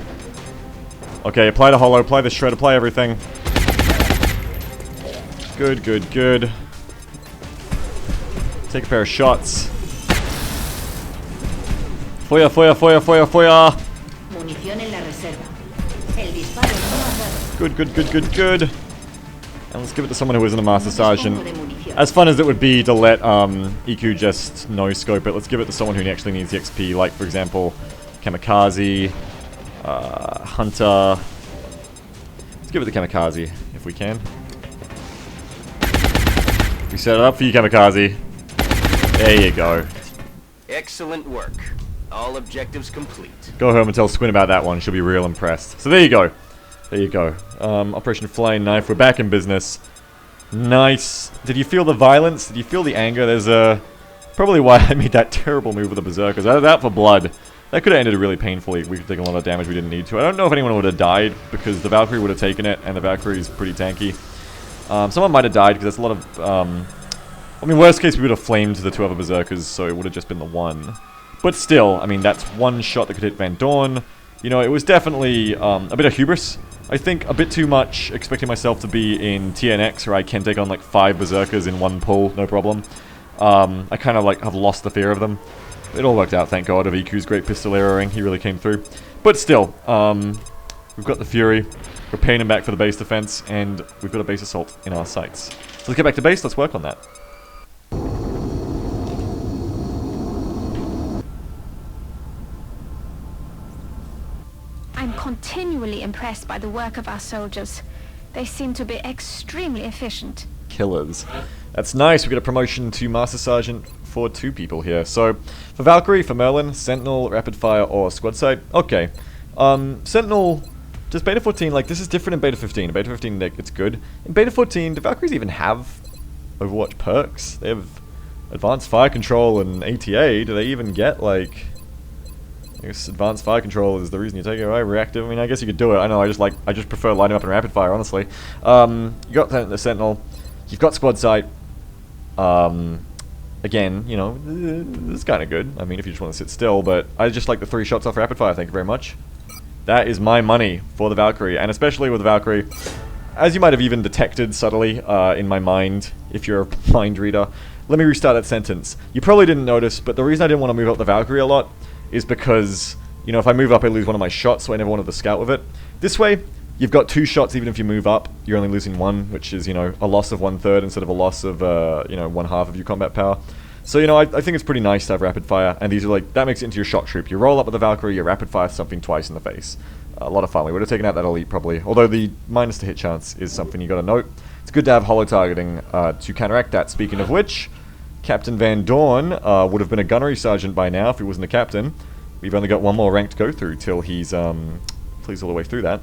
Okay, apply the holo, apply the shred, apply everything. Good, good, good. Take a pair of shots. Feuer, feuer, feuer, feuer, feuer! Good, good, good, good, good. And let's give it to someone who isn't a Master Sergeant. As fun as it would be to let EQ just no-scope it, let's give it to someone who actually needs the XP, like, for example, Kamikaze, Hunter. Let's give it to Kamikaze, if we can. We set it up for you, Kamikaze. There you go. Excellent work. All objectives complete. Go home and tell Squin about that one, she'll be real impressed. So there you go. There you go. Operation Flying Knife, we're back in business. Nice. Did you feel the violence? Did you feel the anger? There's probably why I made that terrible move with the Berserkers. I was out for blood. That could have ended really painfully. We could take a lot of damage we didn't need to. I don't know if anyone would have died, because the Valkyrie would have taken it, and the Valkyrie is pretty tanky. Someone might have died, because there's a lot of I mean, worst case, we would have flamed the 2 other Berserkers, so it would have just been the 1. But still, I mean, that's 1 shot that could hit Van Dorn. You know, it was definitely a bit of hubris. I think a bit too much, expecting myself to be in TNX, where I can take on like 5 Berserkers in 1 pull, no problem. I kind of like have lost the fear of them. It all worked out, thank God, of EQ's great pistol arrowing. He really came through. But still, we've got the Fury. We're paying him back for the base defense, and we've got a base assault in our sights. So let's get back to base, let's work on that. I'm continually impressed by the work of our soldiers. They seem to be extremely efficient. Killers. That's nice, we get a promotion to Master Sergeant for 2 people here. So, for Valkyrie, for Merlin, Sentinel, Rapid Fire, or Squad Sight. Okay. Sentinel, just Beta 14, like, this is different in Beta 15. In Beta 15, it's good. In Beta 14, do Valkyries even have Overwatch perks? They have Advanced Fire Control and ATA. Do they even get, like... I guess Advanced Fire Control is the reason you take it away. Reactive, I mean, I guess you could do it. I know, I just prefer lighting up in Rapid Fire, honestly. You got the Sentinel. You've got Squad Sight. Again, you know, it's kind of good. I mean, if you just want to sit still, but I just like the 3 shots off Rapid Fire, thank you very much. That is my money for the Valkyrie, and especially with the Valkyrie, as you might have even detected subtly in my mind, if you're a mind reader. Let me restart that sentence. You probably didn't notice, but the reason I didn't want to move up the Valkyrie a lot is because, you know, if I move up, I lose one of my shots, so I never wanted to scout with it. This way, you've got 2 shots even if you move up. You're only losing 1, which is, you know, a loss of 1/3 instead of a loss of, you know, 1/2 of your combat power. So, you know, I think it's pretty nice to have rapid fire, and these are like, that makes it into your shot troop. You roll up with the Valkyrie, you rapid fire something twice in the face. A lot of fun. We would have taken out that elite probably, although the minus to hit chance is something you gotta note. It's good to have holo targeting to counteract that. Speaking of which, Captain Van Dorn would have been a gunnery sergeant by now if he wasn't a captain. We've only got 1 more rank to go through till he's all the way through that.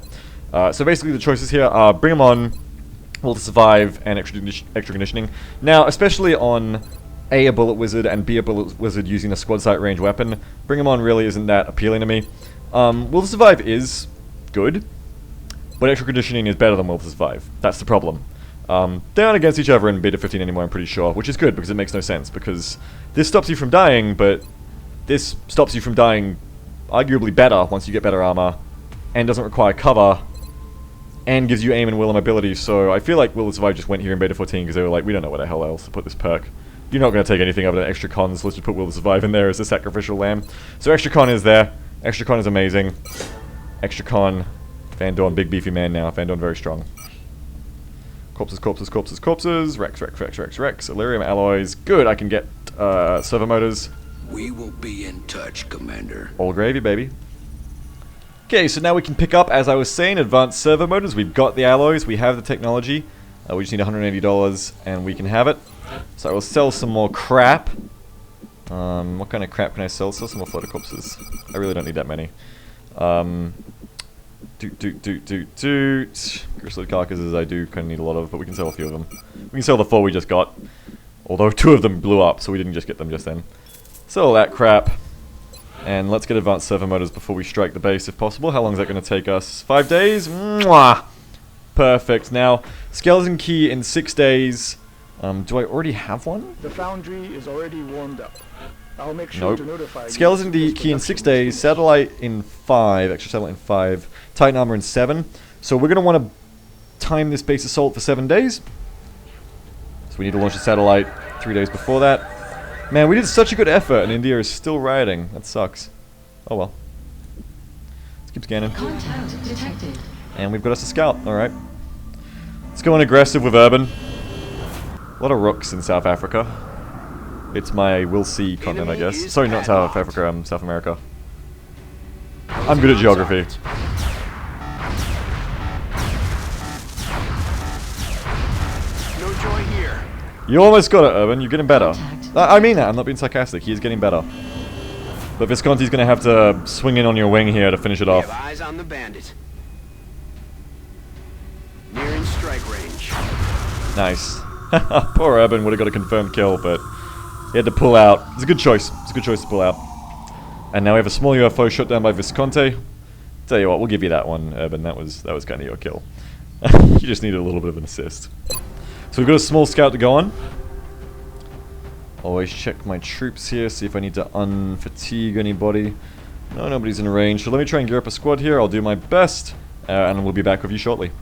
So basically the choices here are bring him on, will to survive, and extra conditioning. Now, especially on A, bullet wizard, and B, a bullet wizard using a squad sight range weapon, bring him on really isn't that appealing to me. Will to survive is good, but extra conditioning is better than will to survive. That's the problem. They aren't against each other in Beta 15 anymore, I'm pretty sure, which is good because it makes no sense, because this stops you from dying, but this stops you from dying arguably better once you get better armor, and doesn't require cover, and gives you aim and will and mobility. So I feel like Will to Survive just went here in Beta 14 because they were like, we don't know where the hell else to put this perk. You're not going to take anything other than extra con, so let's just put Will to Survive in there as a sacrificial lamb. So extra con is there. Extra con is amazing. Extra con. Van Dorn, big beefy man now. Van Dorn very strong. Corpses, corpses, corpses, corpses. Rex, Rex, Rex, Rex, Rex. Illyrium alloys. Good, I can get servo motors. We will be in touch, Commander. All gravy, baby. Okay, so now we can pick up, as I was saying, advanced servo motors. We've got the alloys, we have the technology. We just need $180 and we can have it. So I will sell some more crap. What kind of crap can I sell? Sell some more photocorpses. I really don't need that many. Gristlet carcasses I do kind of need a lot of, but we can sell a few of them. We can sell the 4 we just got. Although 2 of them blew up, so we didn't just get them just then. Sell all that crap. And let's get advanced servo motors before we strike the base if possible. How long is that going to take us? 5 days? Mwah! Perfect. Now, skeleton key in 6 days. Do I already have one? The foundry is already warmed up. I'll make sure to notify you. Skeleton key in 6 days, satellite in 5, extra satellite in 5, Titan armor in 7. So we're going to want to time this base assault for 7 days. So we need to launch a satellite 3 days before that. Man, we did such a good effort and India is still rioting. That sucks. Oh well. Let's keep scanning. Contact detected. And we've got us a scout, alright. Let's go in aggressive with Urban. A lot of rooks in South Africa. It's my we'll see content, I guess. Sorry, not South Africa, South America. I'm good at geography. No joy here. You almost got it, Urban. You're getting better. I mean that. I'm not being sarcastic. He is getting better. But Visconti's going to have to swing in on your wing here to finish it off. Eyes on the bandit. Nearing strike range. Nice. Poor Urban would have got a confirmed kill, but he had to pull out. It's a good choice. It's a good choice to pull out. And now we have a small UFO shot down by Visconti. Tell you what, we'll give you that one, Urban. That was kind of your kill. You just needed a little bit of an assist. So we've got a small scout to go on. Always check my troops here, see if I need to unfatigue anybody. No, nobody's in range, so let me try and gear up a squad here. I'll do my best, and we'll be back with you shortly.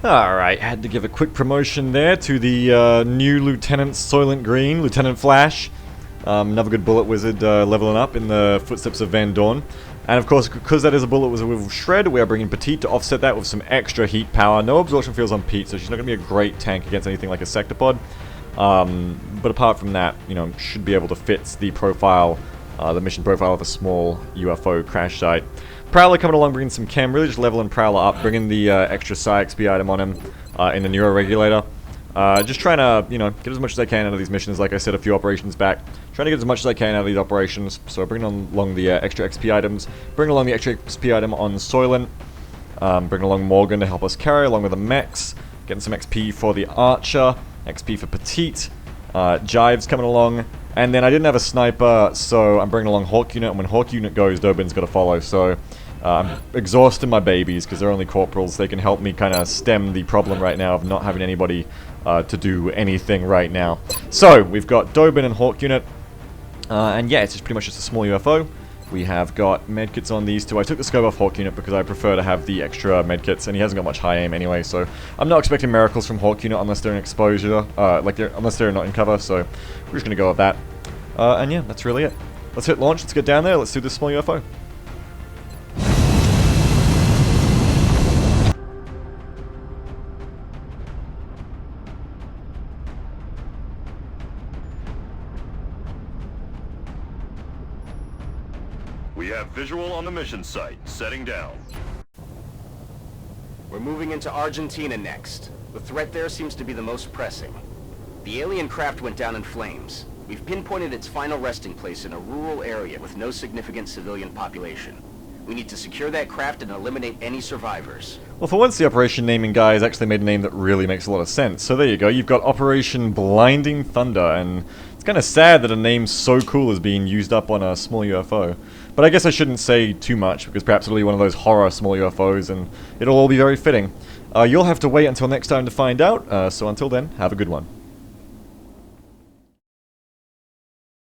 Alright, had to give a quick promotion there to the new Lieutenant Soylent Green, Lieutenant Flash. Another good bullet wizard leveling up in the footsteps of Van Dorn. And of course, because that is a bullet wizard with Shred, we are bringing Petite to offset that with some extra heat power. No absorption fields on Pete, so she's not going to be a great tank against anything like a Sectopod. But apart from that, you know, should be able to fit the profile, the mission profile of a small UFO crash site. Prowler coming along, bringing some chem, really just leveling Prowler up, bringing the extra Psi XP item on him in the Neuroregulator. Just trying to, you know, get as much as I can out of these missions, like I said a few operations back. Trying to get as much as I can out of these operations, so bringing along the extra XP items, bringing along the extra XP item on Soylent, bringing along Morgan to help us carry, along with the mechs, getting some XP for the Archer, XP for Petite, Jive's coming along, and then I didn't have a sniper, so I'm bringing along Hawk Unit, and when Hawk Unit goes, Dobin's got to follow, so I'm exhausting my babies, because they're only corporals. They can help me kind of stem the problem right now of not having anybody to do anything right now. So, we've got Dobin and Hawk Unit, and yeah, it's just pretty much just a small UFO. We have got medkits on these two. I took the scope off Hawk Unit because I prefer to have the extra medkits, and he hasn't got much high aim anyway, so I'm not expecting miracles from Hawk Unit unless they're in exposure, unless they're not in cover, so we're just going to go with that. And yeah, that's really it. Let's hit launch, let's get down there, let's do this small UFO. We have visual on the mission site. Setting down. We're moving into Argentina next. The threat there seems to be the most pressing. The alien craft went down in flames. We've pinpointed its final resting place in a rural area with no significant civilian population. We need to secure that craft and eliminate any survivors. Well, for once the operation naming guy has actually made a name that really makes a lot of sense. So there you go, you've got Operation Blinding Thunder, and it's kind of sad that a name so cool is being used up on a small UFO. But I guess I shouldn't say too much, because perhaps it'll be one of those horror small UFOs, and it'll all be very fitting. You'll have to wait until next time to find out, so until then, have a good one.